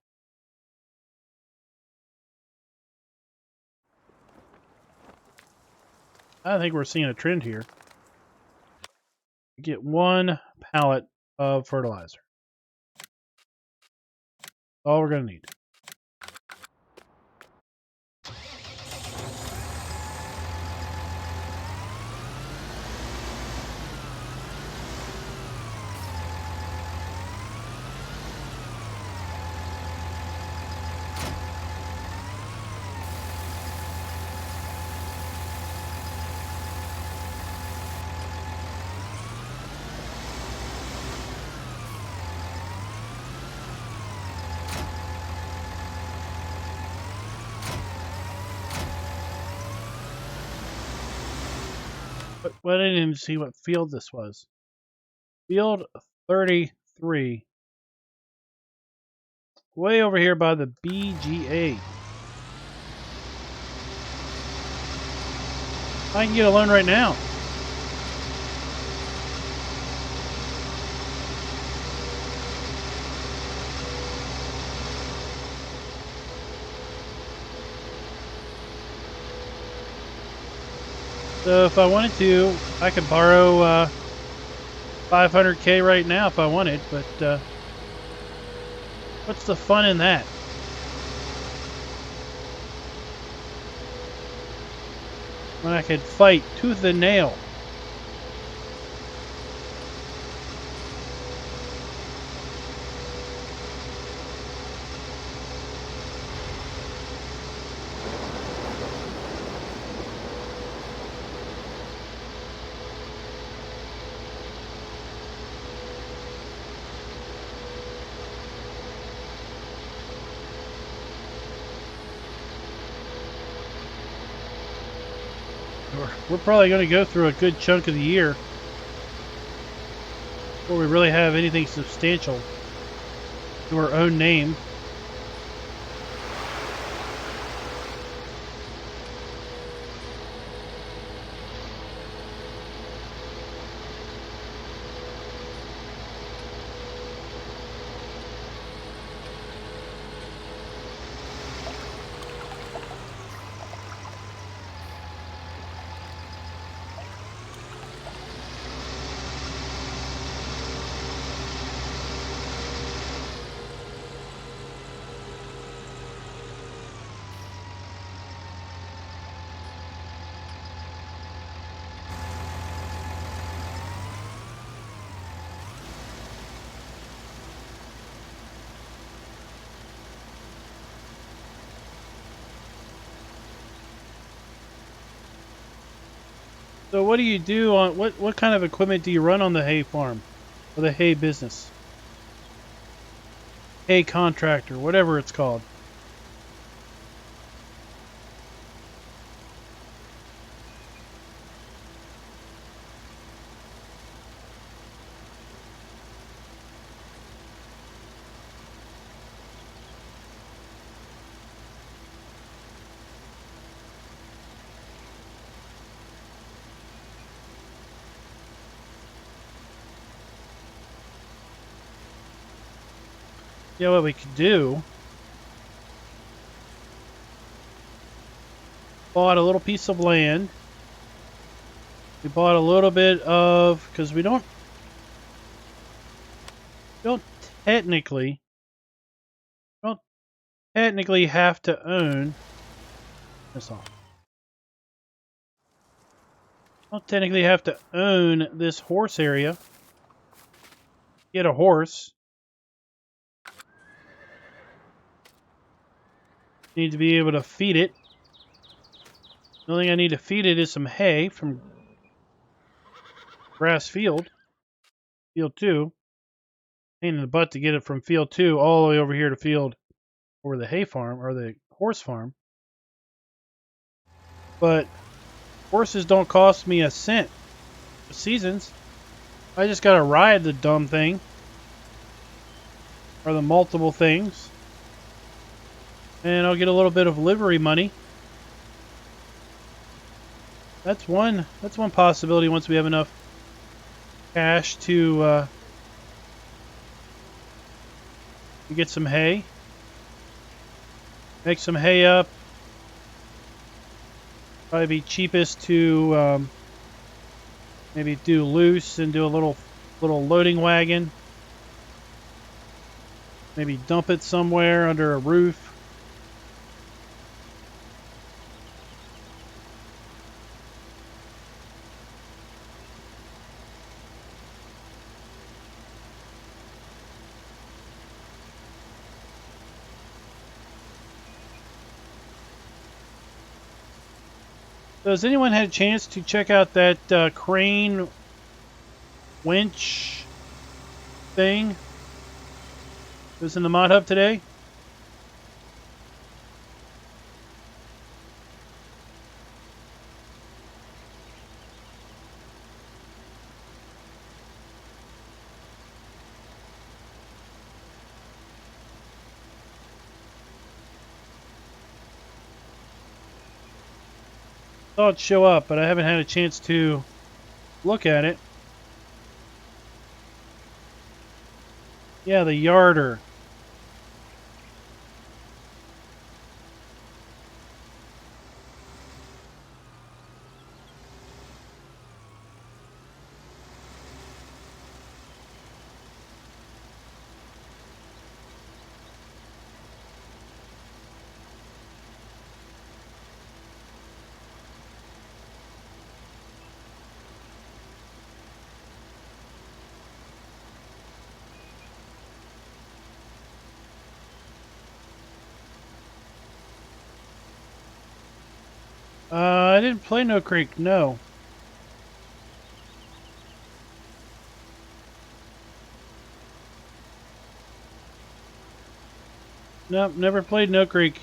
Speaker 1: I think we're seeing a trend here. Get 1 pallet of fertilizer. All we're going to need. But I didn't even see what field this was. Field 33. Way over here by the BGA. I can get a loan right now. So if I wanted to, I could borrow 500K right now if I wanted, but what's the fun in that? When I could fight tooth and nail. We're probably going to go through a good chunk of the year before we really have anything substantial to our own name. So what do you do on what kind of equipment do you run on the hay farm or the hay business? Hay contractor, whatever it's called. Yeah, what we could do, bought a little piece of land. We bought a little bit of, because we don't technically have to own this all. Don't technically have to own this horse area. Get a horse. Need to be able to feed it. The only thing I need to feed it is some hay from grass field. Field 2. Pain in the butt to get it from field 2 all the way over here to field or the hay farm or the horse farm. But horses don't cost me a cent for seasons. I just gotta ride the dumb thing. Or the multiple things. And I'll get a little bit of livery money. That's one possibility once we have enough cash to get some hay. Make some hay up. Probably be cheapest to maybe do loose and do a little loading wagon. Maybe dump it somewhere under a roof. So has anyone had a chance to check out that crane winch thing? It was in the Mod Hub today. Saw it show up, but I haven't had a chance to look at it. Yeah, the yarder. I didn't play No Creek, no. Nope, never played No Creek.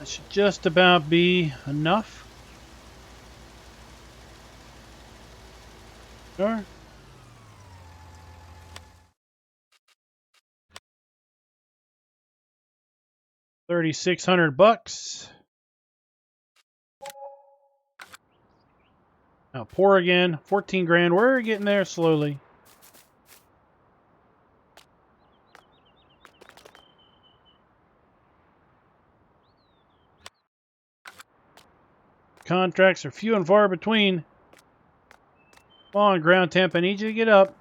Speaker 1: That should just about be enough. Sure. $3,600. Now pour again. 14 grand. We're getting there slowly. Contracts are few and far between. Come on, ground temp. I need you to get up.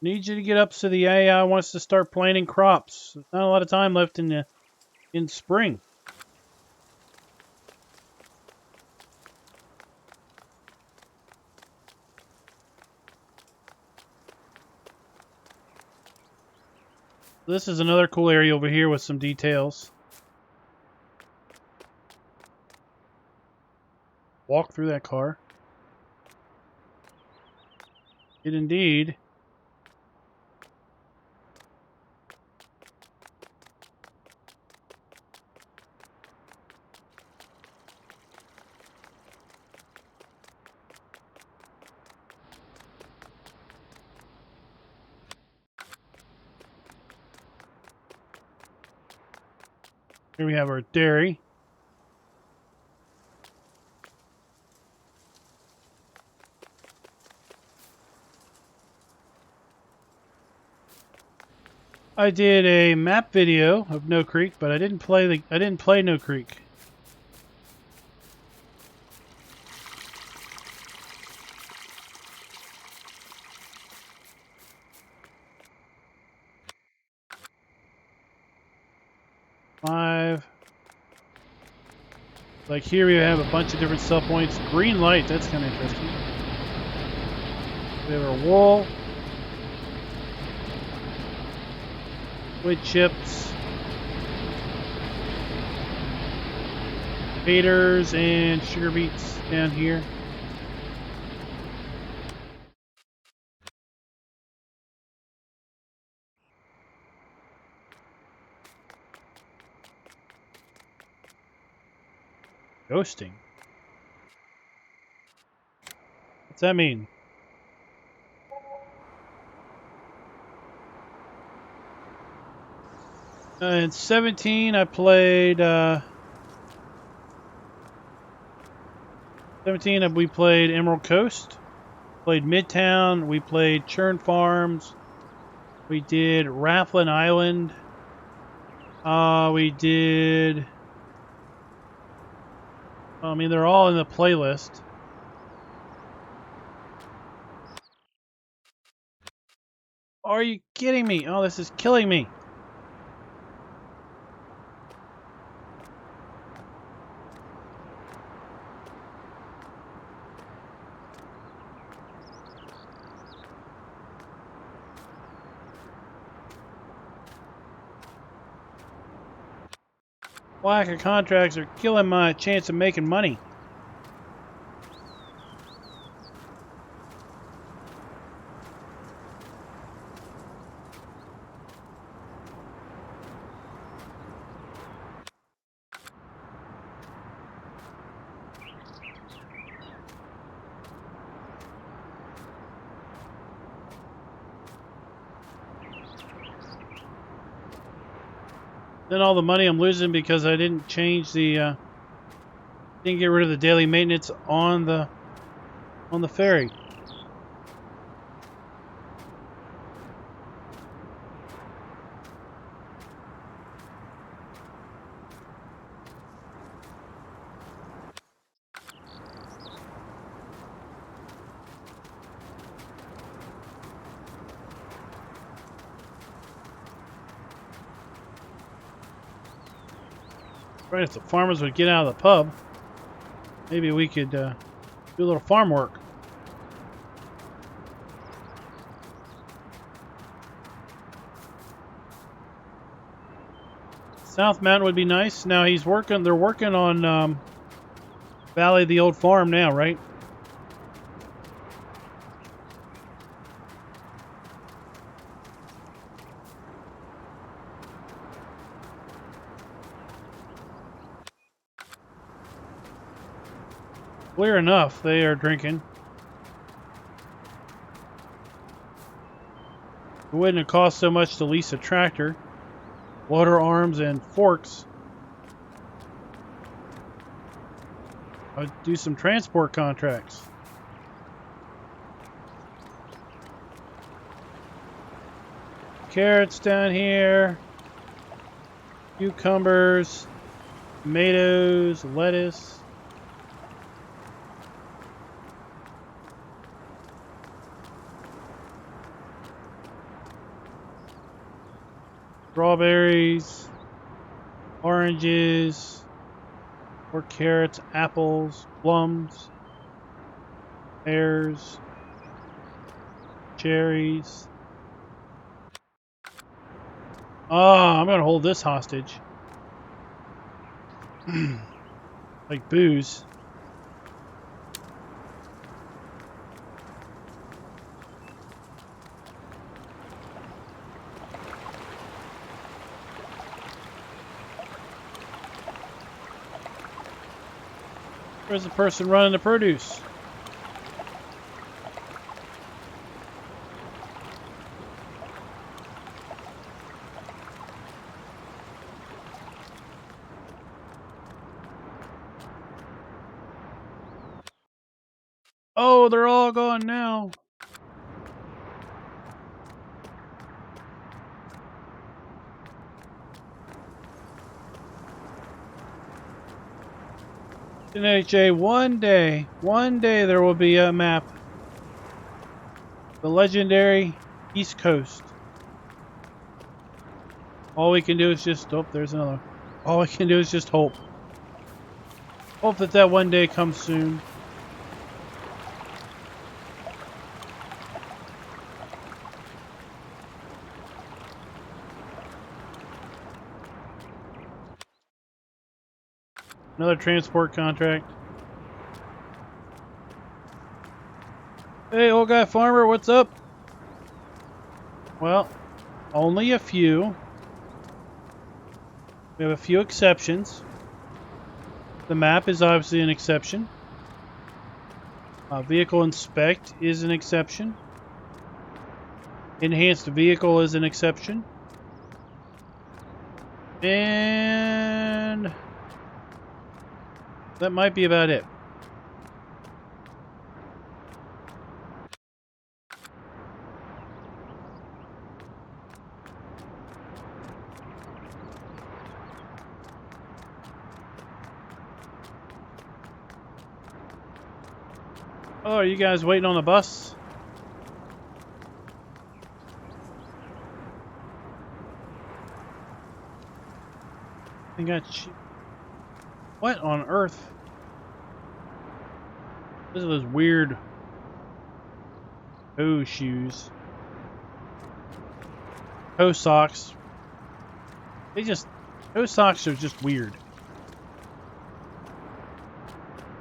Speaker 1: Need you to get up so the AI wants to start planting crops. There's not a lot of time left in spring. This is another cool area over here with some details. Walk through that car. It indeed. Here we have our dairy. I did a map video of No Creek, but I didn't play No Creek. Like here we have a bunch of different sell points. Green light, that's kind of interesting. We have our wool. Wood chips. Taters and sugar beets down here. Ghosting? What's that mean? In 17, I played. 17, we played Emerald Coast. Played Midtown. We played Churn Farms. We did Rathlin Island. We did. I mean, they're all in the playlist. Are you kidding me? Oh, this is killing me. Lack of contracts are killing my chance of making money. Then all the money I'm losing because I didn't change the didn't get rid of the daily maintenance on the ferry. Right, if the farmers would get out of the pub, maybe we could do a little farm work. South Mountain would be nice. Now he's working. They're working on Valley of the Old Farm now, right? Clear enough, they are drinking. It wouldn't have cost so much to lease a tractor, loader arms, and forks. I'd do some transport contracts. Carrots down here, cucumbers, tomatoes, lettuce. Strawberries, oranges, or carrots, apples, plums, pears, cherries. Oh, I'm gonna hold this hostage. Like booze. Where's the person running the produce? Oh, they're all gone now. NHA, one day there will be a map. The legendary East Coast. All we can do is just, oh, there's another. All we can do is just hope. Hope that that one day comes soon. Another transport contract. Hey, old guy farmer, what's up? Well, only a few. We have a few exceptions. The map is obviously an exception. Vehicle inspect is an exception. Enhanced vehicle is an exception. And that might be about it. Oh, are you guys waiting on the bus? I got what on earth? Those are those weird toe shoes. Toe socks. Toe socks are just weird.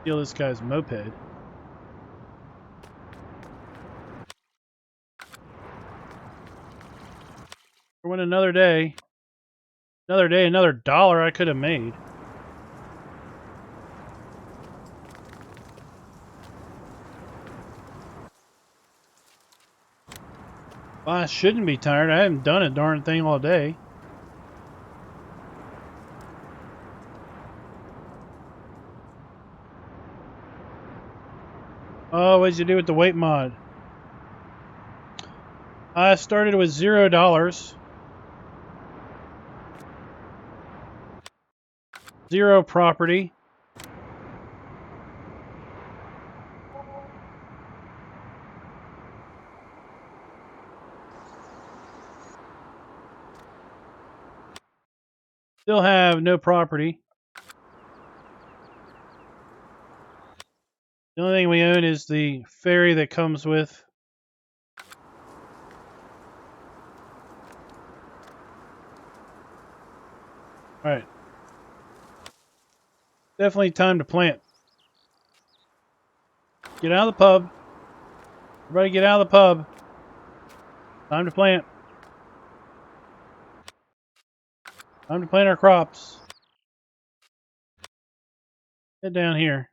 Speaker 1: Steal this guy's moped. For when another day, another dollar I could have made. Well, I shouldn't be tired. I haven't done a darn thing all day. Oh, what did you do with the weight mod? I started with $0. 0 property. Still have no property. The only thing we own is the ferry that comes with. Alright. Definitely time to plant. Get out of the pub. Everybody get out of the pub. Time to plant. Time to plant our crops. Head down here.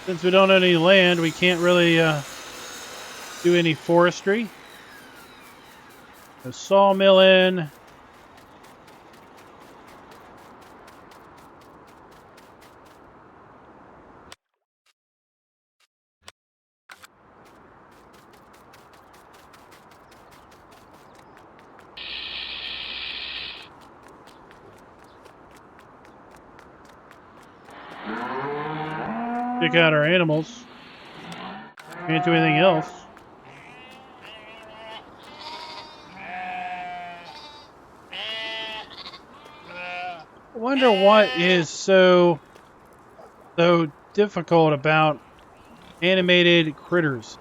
Speaker 1: Since we don't own any land, we can't really do any forestry. A sawmill in. Pick out our animals. Can't do anything else. I wonder what is so difficult about animated critters.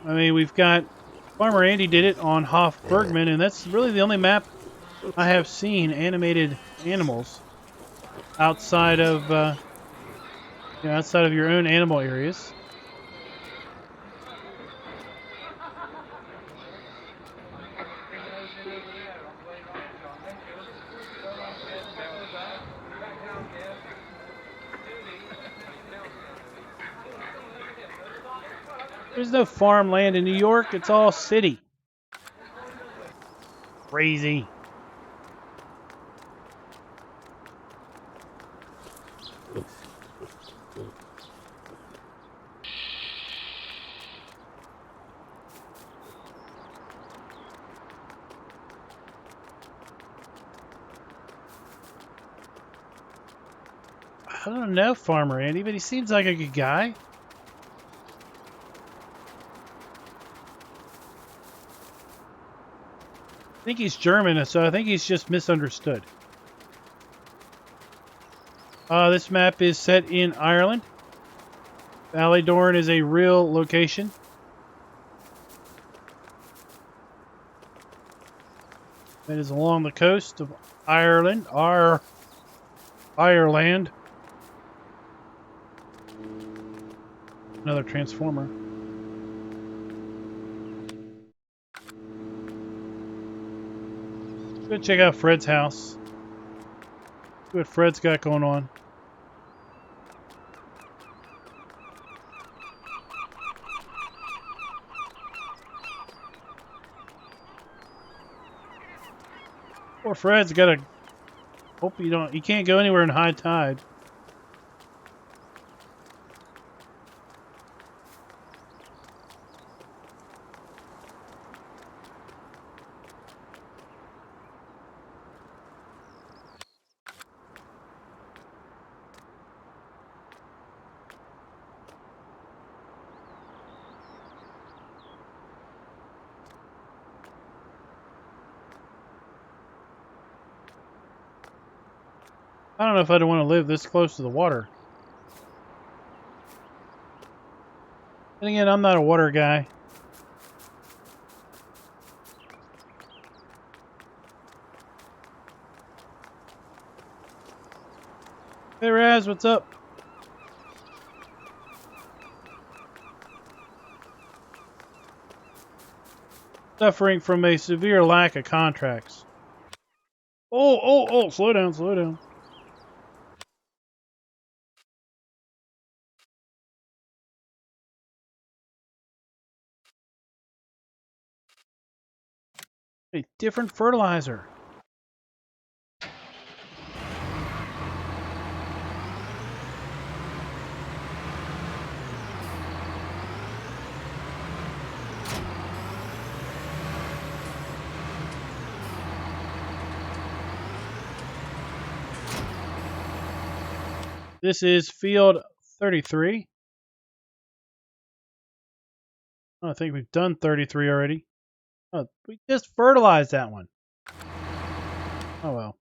Speaker 1: I mean, we've got Farmer Andy did it on Hoff Bergman, and that's really the only map I have seen animated animals outside of outside of your own animal areas. There's no farmland in New York. It's all city. Crazy. I don't know Farmer Andy, but he seems like a good guy. I think he's German, so I think he's just misunderstood. This map is set in Ireland. Ballydorn is a real location. It is along the coast of Ireland, Ireland. Another transformer. Go check out Fred's house. See what Fred's got going on. Poor Fred's got a... Hope you don't... You can't go anywhere in high tide. I don't know if I'd want to live this close to the water. And again, I'm not a water guy. Hey Raz, what's up? Suffering from a severe lack of contracts. Oh, slow down, slow down. A different fertilizer. This is field 33. Oh, I think we've done 33 already. Oh, we just fertilized that one. Oh well.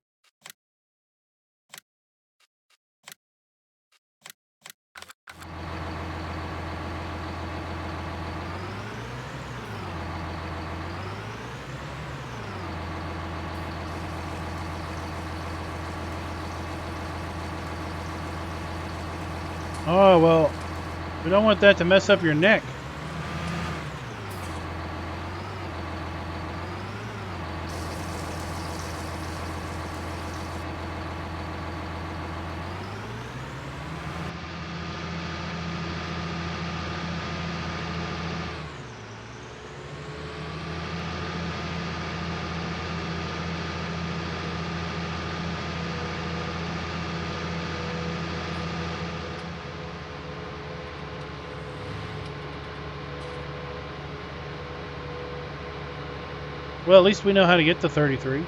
Speaker 1: Oh well, we don't want that to mess up your neck. Well, at least we know how to get to 33.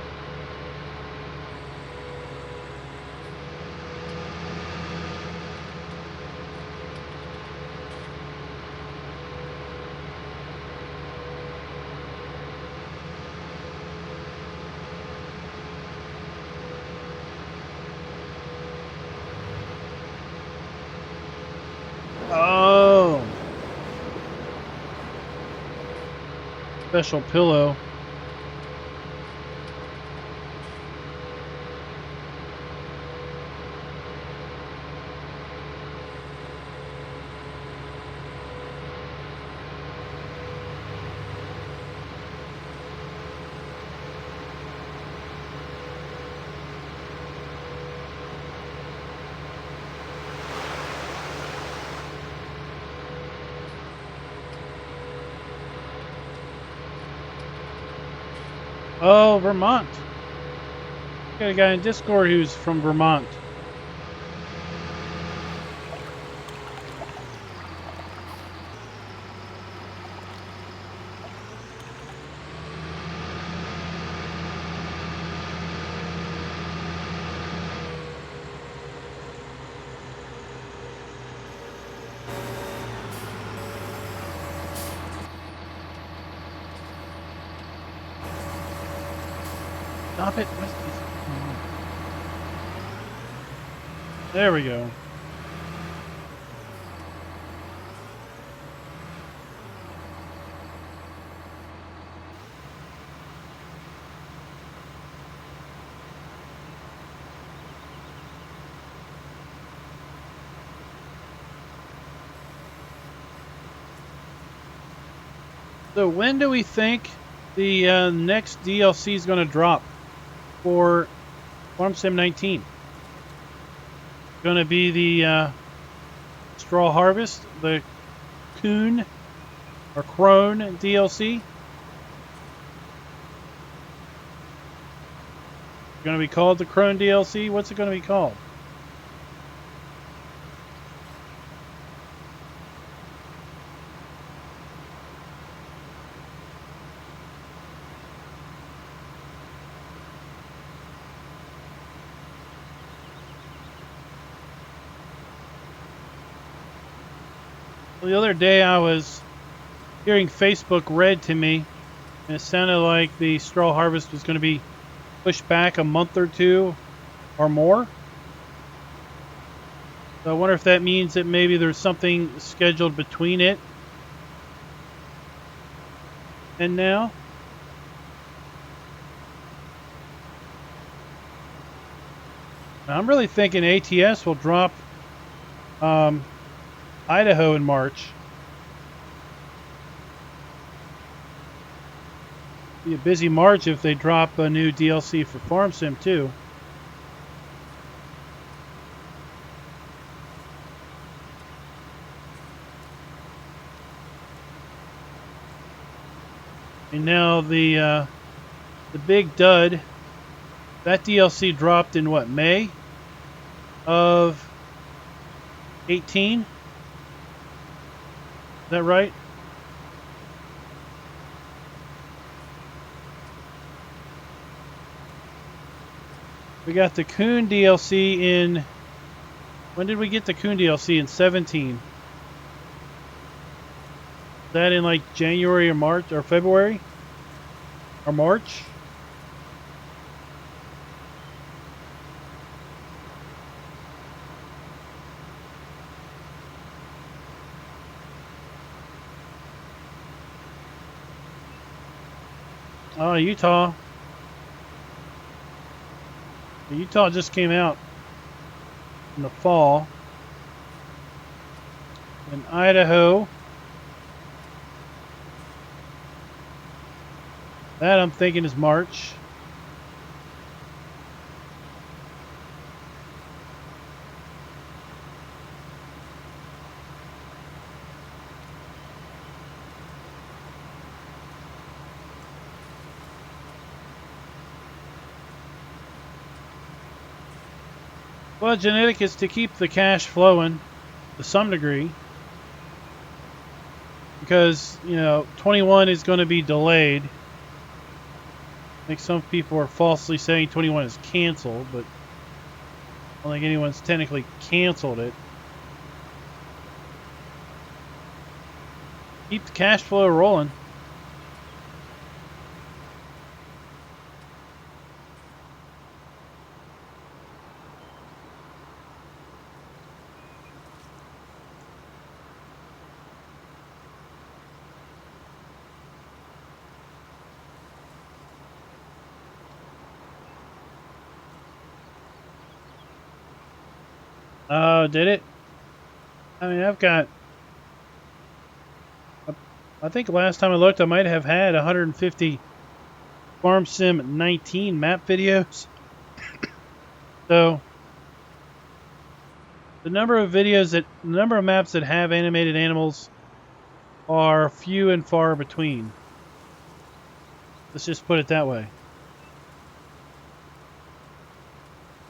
Speaker 1: Oh. Special pillow. Oh, Vermont. Got a guy in Discord who's from Vermont. Stop it. There we go. So when do we think the next DLC is going to drop for Farm Sim 19? Going to be the Straw Harvest, the Coon or Crone DLC? Going to be called the Crone DLC? What's it going to be called? Well, the other day I was hearing Facebook read to me, and it sounded like the Straw Harvest was going to be pushed back a month or two or more. So I wonder if that means that maybe there's something scheduled between it and now. I'm really thinking ATS will drop Idaho in March. Be a busy March if they drop a new DLC for Farm Sim 2. And now the big dud, that DLC dropped in what, May of 18? Is that right? We got the Coon DLC in... When did we get the Coon DLC? In 17. Is that in like January or March or February? Or March? Oh, Utah. Utah just came out in the fall. And Idaho. That I'm thinking is March. Well, genetic is to keep the cash flowing to some degree. Because, you know, 21 is going to be delayed. I think some people are falsely saying 21 is canceled, but I don't think anyone's technically canceled it. Keep the cash flow rolling. Oh, did it? I mean, I've got... I think last time I looked, I might have had 150 Farm Sim 19 map videos. So, the number of maps that have animated animals are few and far between. Let's just put it that way.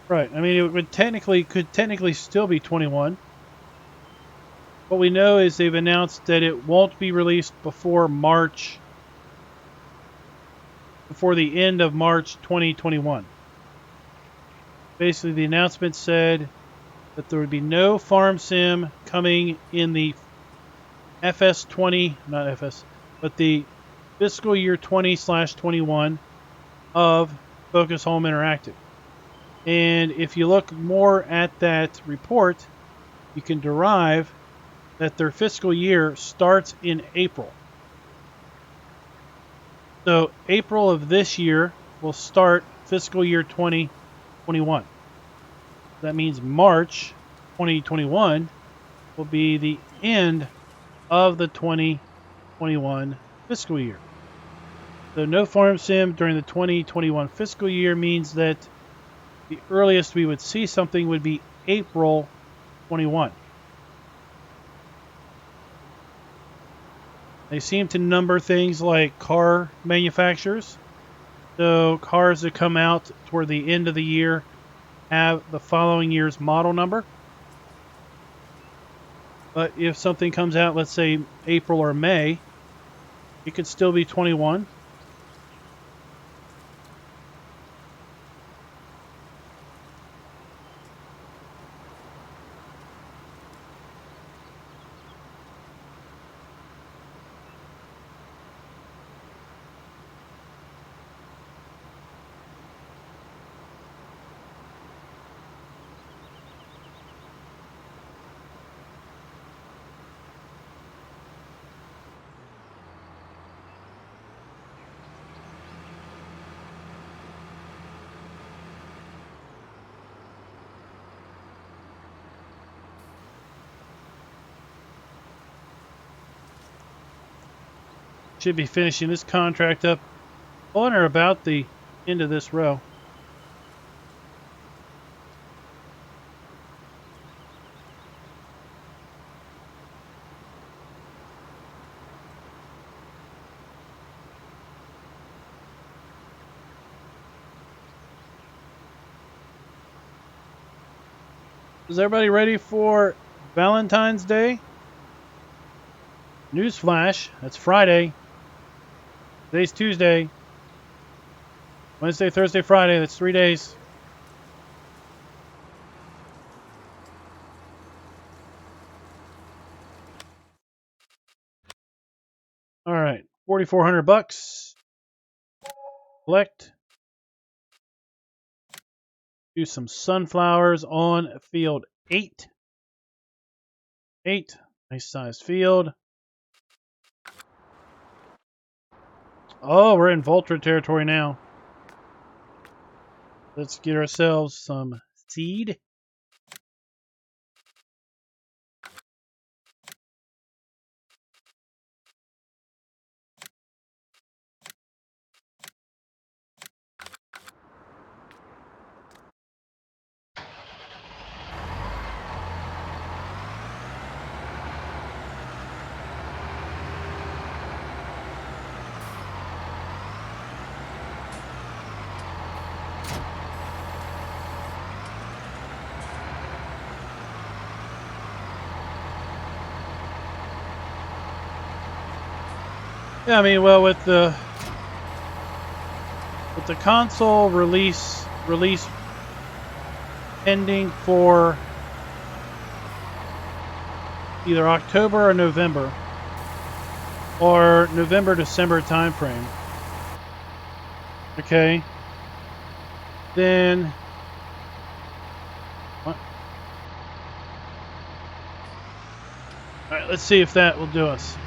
Speaker 1: Right. I mean, it could technically still be 21. What we know is they've announced that it won't be released before the end of March 2021. Basically, the announcement said that there would be no Farm Sim coming in the FS20, not FS, but the fiscal year 20/21 of Focus Home Interactive. And if you look more at that report, you can derive that their fiscal year starts in April. So April of this year will start fiscal year 2021. That means March 2021 will be the end of the 2021 fiscal year. So no farm sim during the 2021 fiscal year means that the earliest we would see something would be April 21. They seem to number things like car manufacturers. So cars that come out toward the end of the year have the following year's model number. But if something comes out, let's say April or May, it could still be 21. Should be finishing this contract up on or about the end of this row. Is everybody ready for Valentine's Day? Newsflash, that's Friday. Today's Tuesday. Wednesday, Thursday, Friday, that's 3 days. All right, $4,400. Collect. Do some sunflowers on field 8. 8, nice sized field. Oh, we're in Voltra territory now. Let's get ourselves some seed. Yeah, I mean, well, with the console release pending for either October or November, or November-December timeframe. Okay. Then what? All right, let's see if that will do us.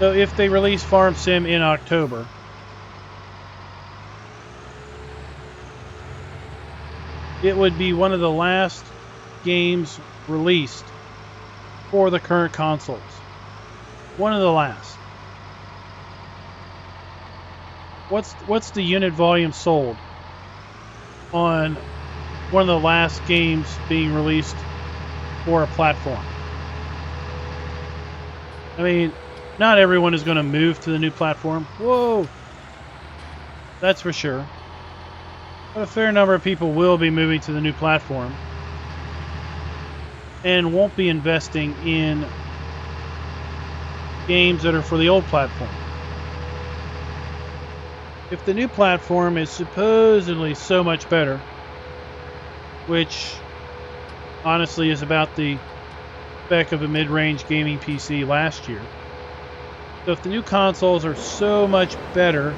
Speaker 1: So if they release Farm Sim in October, it would be one of the last games released for the current consoles. One of the last. What's the unit volume sold on one of the last games being released for a platform? I mean, not everyone is going to move to the new platform. Whoa! That's for sure. But a fair number of people will be moving to the new platform and won't be investing in games that are for the old platform. If the new platform is supposedly so much better, which honestly is about the spec of a mid-range gaming PC last year, so if the new consoles are so much better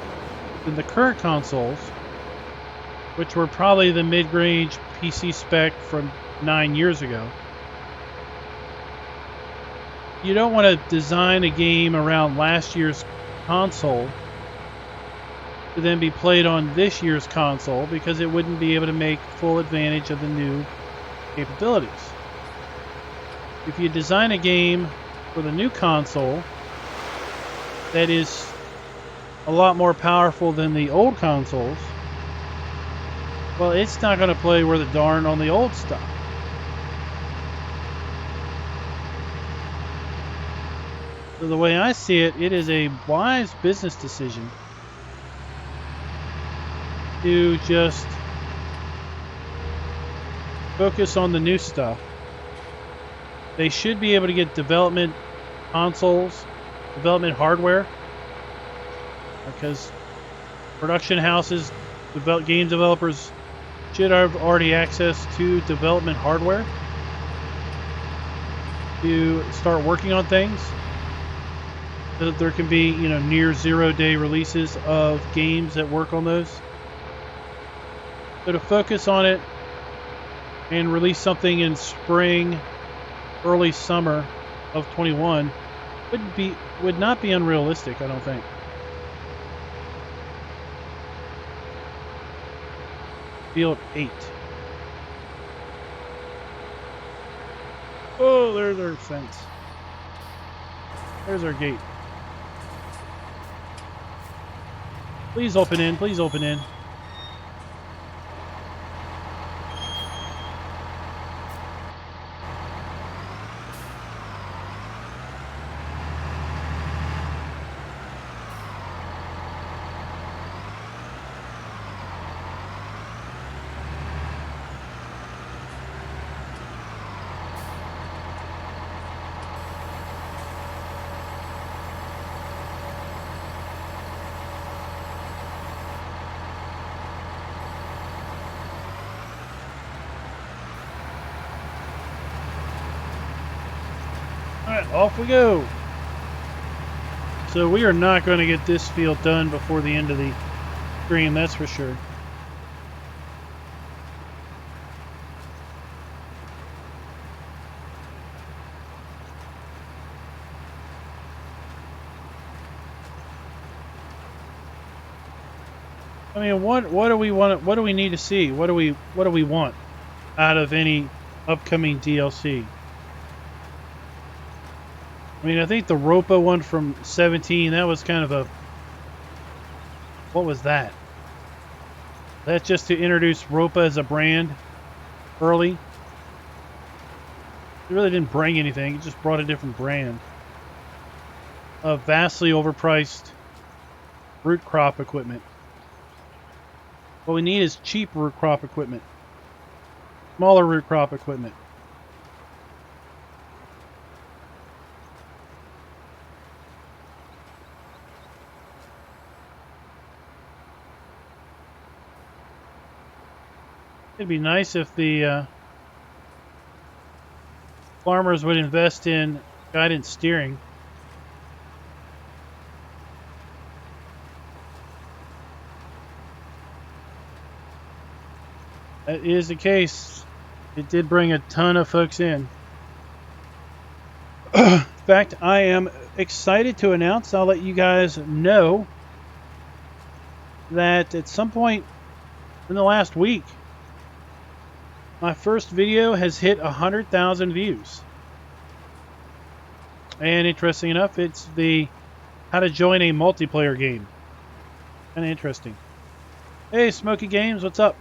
Speaker 1: than the current consoles, which were probably the mid-range PC spec from 9 years ago. You don't want to design a game around last year's console to then be played on this year's console, because it wouldn't be able to make full advantage of the new capabilities. If you design a game for the new console that is a lot more powerful than the old consoles, well, it's not going to play worth a darn on the old stuff. So the way I see it, it is a wise business decision to just focus on the new stuff. They should be able to get development consoles, development hardware, because production houses, game developers should have already access to development hardware to start working on things, so that there can be, near 0-day releases of games that work on those. So to focus on it and release something in spring, early summer of 21 would not be unrealistic, I don't think. Field 8. Oh, there's our fence. There's our gate. Please open in. Please open in. Alright, off we go. So we are not going to get this field done before the end of the stream, that's for sure. I mean, what do we want? What do we need to see? What do we want out of any upcoming DLC? I mean, I think the Ropa one from 17, that was kind of a... What was that? That's just to introduce Ropa as a brand early. It really didn't bring anything. It just brought a different brand of vastly overpriced root crop equipment. What we need is cheap root crop equipment. Smaller root crop equipment. It'd be nice if the farmers would invest in guidance steering. That is the case. It did bring a ton of folks in. In fact, I am excited to announce, I'll let you guys know, that at some point in the last week, my first video has hit 100,000 views. And interesting enough, it's the how to join a multiplayer game. Kind of interesting. Hey, Smoky Games, what's up?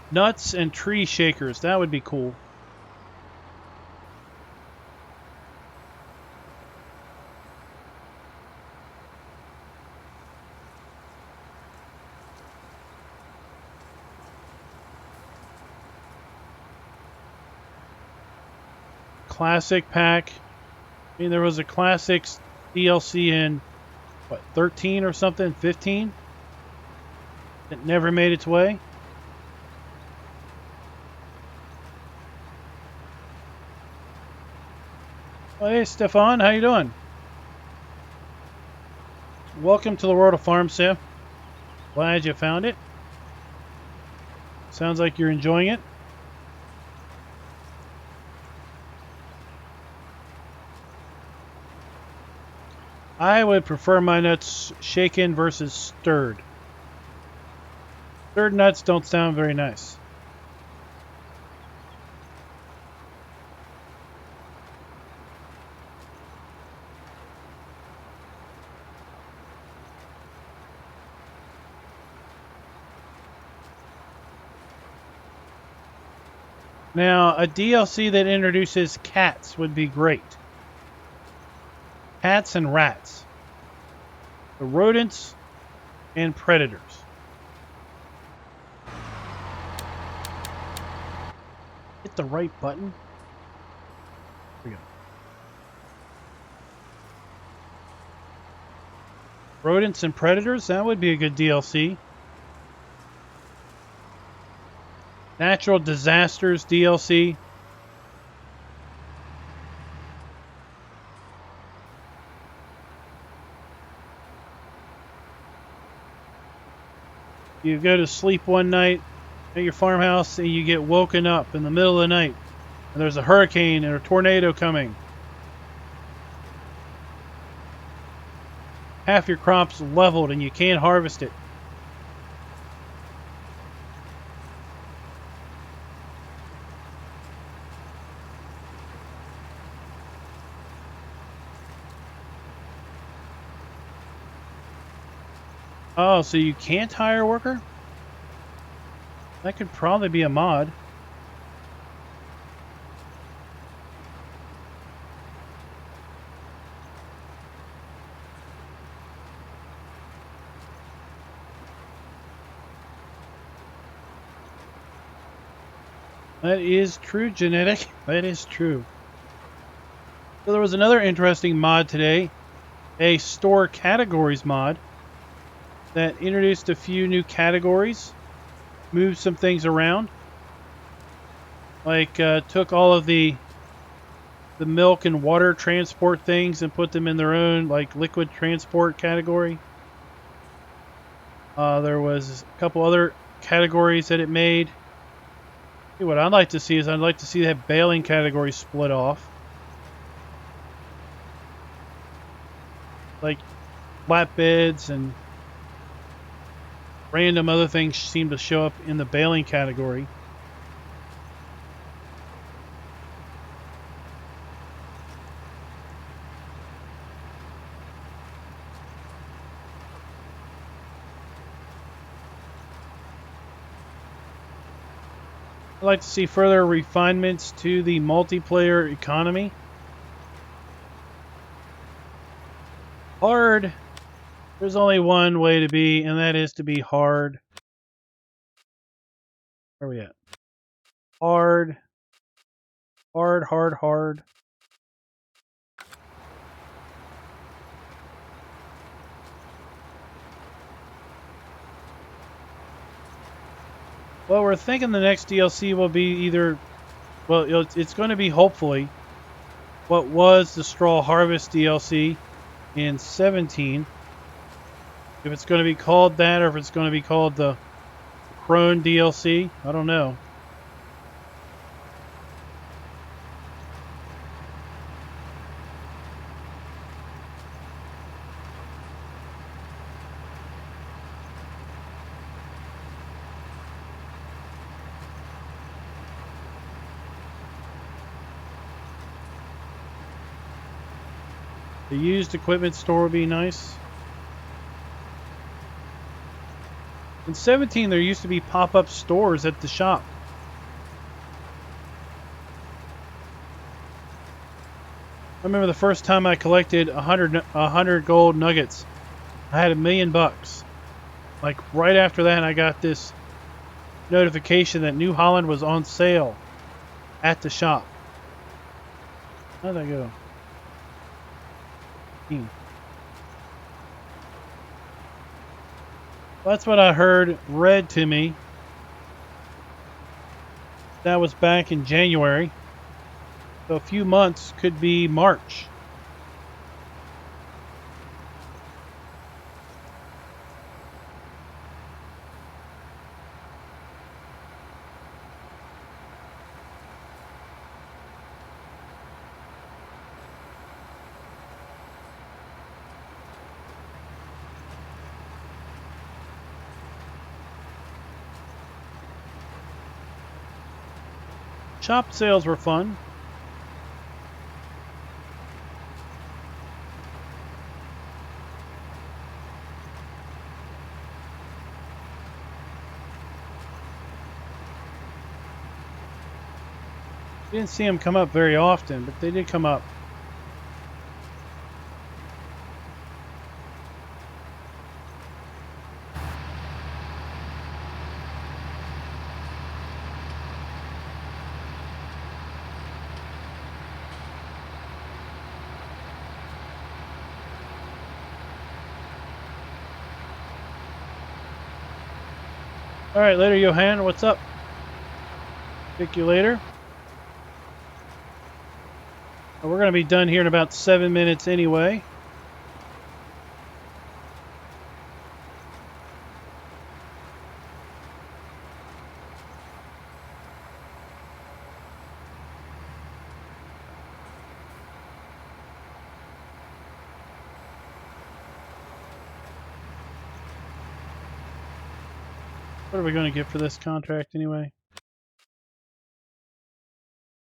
Speaker 1: Nuts and tree shakers. That would be cool. classic pack. I mean, there was a classics DLC in, what, 13 or something? 15? That never made its way. Oh, hey, Stefan, how you doing? Welcome to the world of Farm Sim. Glad you found it. Sounds like you're enjoying it. I would prefer my nuts shaken versus stirred. Stirred nuts don't sound very nice. Now, a DLC that introduces cats would be great. Cats and rats. The rodents and predators. Hit the right button. Here we go. Rodents and predators, that would be a good DLC. Natural disasters DLC. You go to sleep one night at your farmhouse and you get woken up in the middle of the night and there's a hurricane or a tornado coming. Half your crop's leveled and you can't harvest it. Oh, so you can't hire a worker? That could probably be a mod. That is true, Genetic. That is true. So there was another interesting mod today, a store categories mod that introduced a few new categories, moved some things around, like took all of the milk and water transport things and put them in their own like liquid transport category. There was a couple other categories that it made. What I'd like to see is I'd like to see that baling category split off. Like flatbeds and random other things seem to show up in the baling category. I'd like to see further refinements to the multiplayer economy. Hard. There's only one way to be, and that is to be hard. Where are we at? Hard. Hard, hard, hard. Well, we're thinking the next DLC will be either, well, it's going to be hopefully what was the Straw Harvest DLC in 17. If it's going to be called that or if it's going to be called the Crone DLC, I don't know. The used equipment store would be nice. In 17, there used to be pop-up stores at the shop. I remember the first time I collected 100 gold nuggets. I had $1 million. Like right after that, I got this notification that New Holland was on sale at the shop. How'd that go? Well, that's what I heard read to me. That was back in January. So a few months could be March. Shop sales were fun. Didn't see them come up very often, but they did come up. All right, later, Johan. What's up? Pick you later. We're going to be done here in about 7 minutes anyway. What are we going to get for this contract anyway?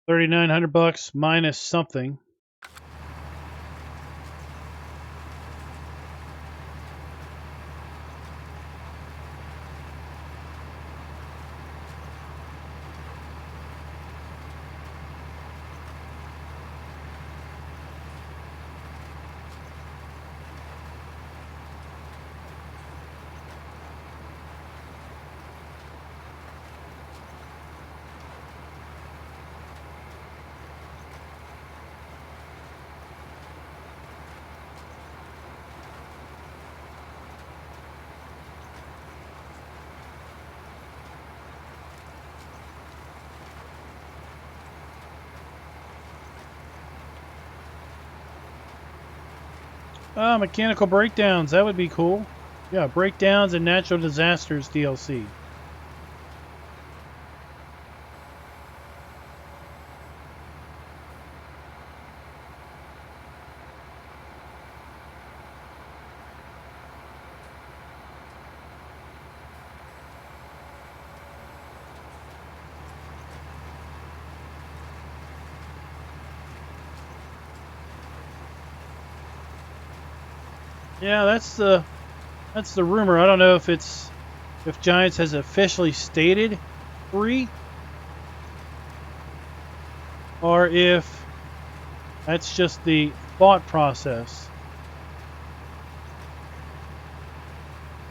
Speaker 1: 3,900 bucks minus something. Mechanical breakdowns. That would be cool. Yeah, breakdowns and natural disasters DLC. Yeah, that's the rumor. I don't know if Giants has officially stated 3 or if that's just the thought process.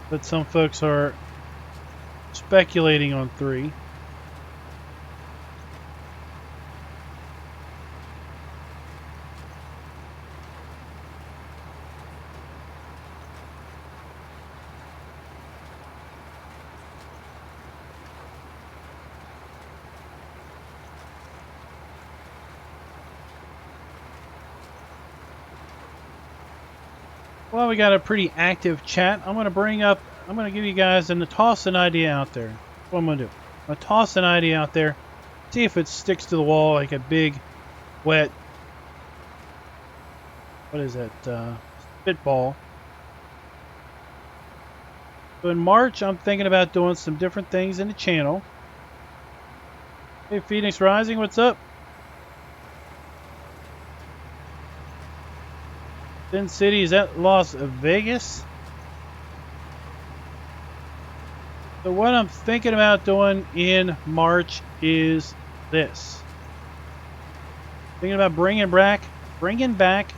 Speaker 1: But some folks are speculating on 3. Well, we got a pretty active chat. I'm going to give you guys and toss an idea out there. That's what I'm going to do. I'm going to toss an idea out there. See if it sticks to the wall like a big, wet, what is that, spitball. So in March, I'm thinking about doing some different things in the channel. Hey, Phoenix Rising, what's up? Sin City, is that Las Vegas? So what I'm thinking about doing in March is this. Thinking about bringing back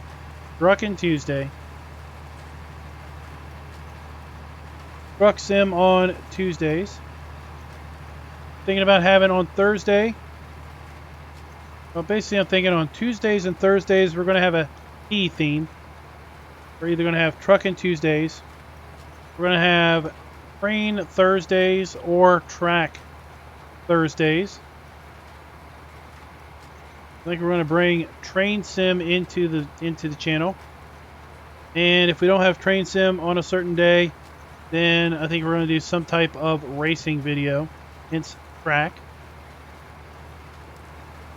Speaker 1: Druckin' Tuesday. Truck Sim on Tuesdays. Thinking about having on Thursday Well, basically, I'm thinking on Tuesdays and Thursdays, we're going to have a T theme. We're either going to have Truckin' Tuesdays, we're going to have Train Thursdays, or Track Thursdays. I think we're going to bring Train Sim into the channel. And if we don't have Train Sim on a certain day, then I think we're going to do some type of racing video, hence track.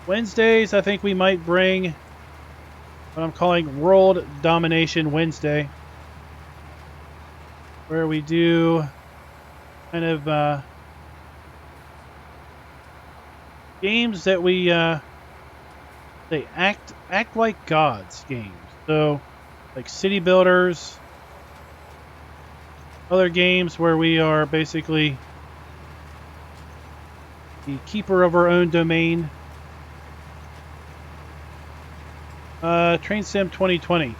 Speaker 1: Wednesdays, I think we might bring what I'm calling World Domination Wednesday, where we do kind of games that we they act like gods games. So like City Builders, other games where we are basically the keeper of our own domain. Train Sim 2020.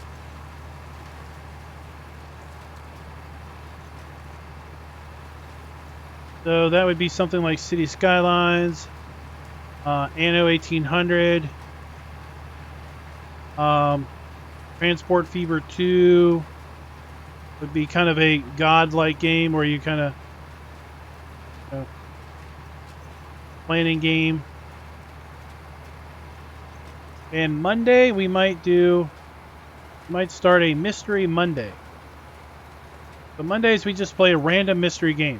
Speaker 1: So that would be something like City Skylines, Anno 1800, Transport Fever 2 would be kind of a god-like game where you kind of planning game. And Monday we might start a Mystery Monday. So Mondays we just play a random mystery game.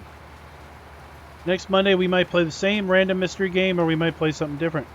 Speaker 1: Next Monday we might play the same random mystery game, or we might play something different.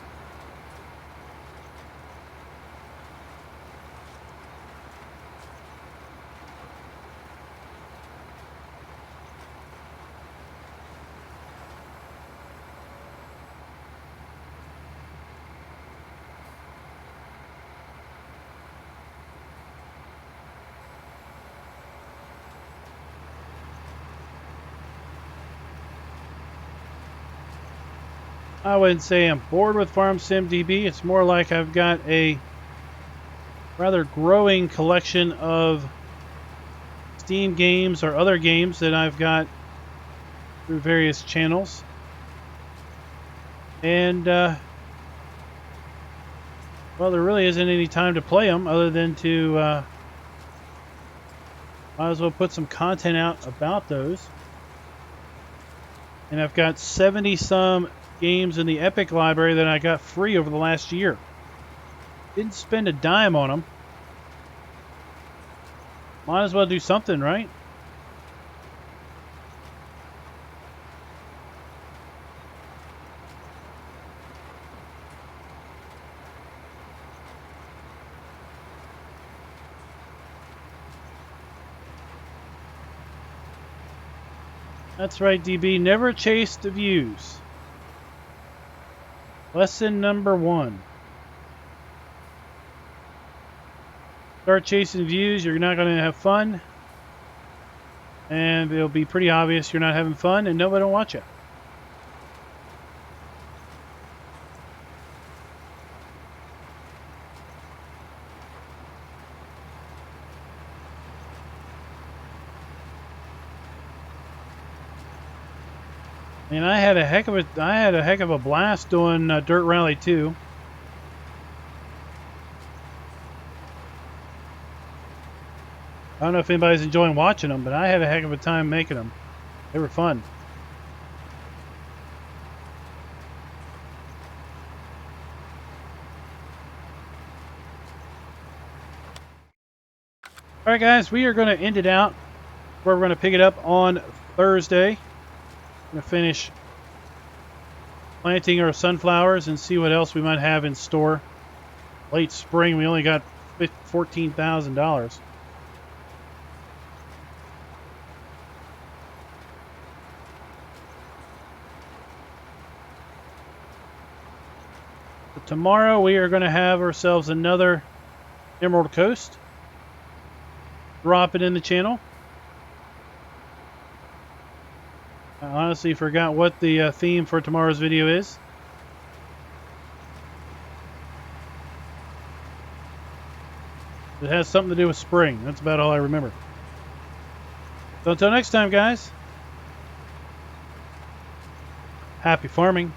Speaker 1: I wouldn't say I'm bored with Farm Sim DB. It's more like I've got a rather growing collection of Steam games or other games that I've got through various channels. And, well, there really isn't any time to play them other than to, might as well put some content out about those. And I've got 70-some games in the Epic library that I got free over the last year. Didn't spend a dime on them. Might as well do something, right? That's right, DB. Never chase the views. Lesson number 1. Start chasing views, you're not going to have fun. And it'll be pretty obvious you're not having fun and nobody will watch you. And I had a heck of a blast doing Dirt Rally 2. I don't know if anybody's enjoying watching them, but I had a heck of a time making them. They were fun. All right, guys, we are going to end it out where we're going to pick it up on Thursday. I'm going to finish planting our sunflowers and see what else we might have in store. Late spring, we only got $14,000. Tomorrow we are going to have ourselves another Emerald Coast. Drop it in the channel. I honestly forgot what the theme for tomorrow's video is. It has something to do with spring. That's about all I remember. So until next time, guys. Happy farming.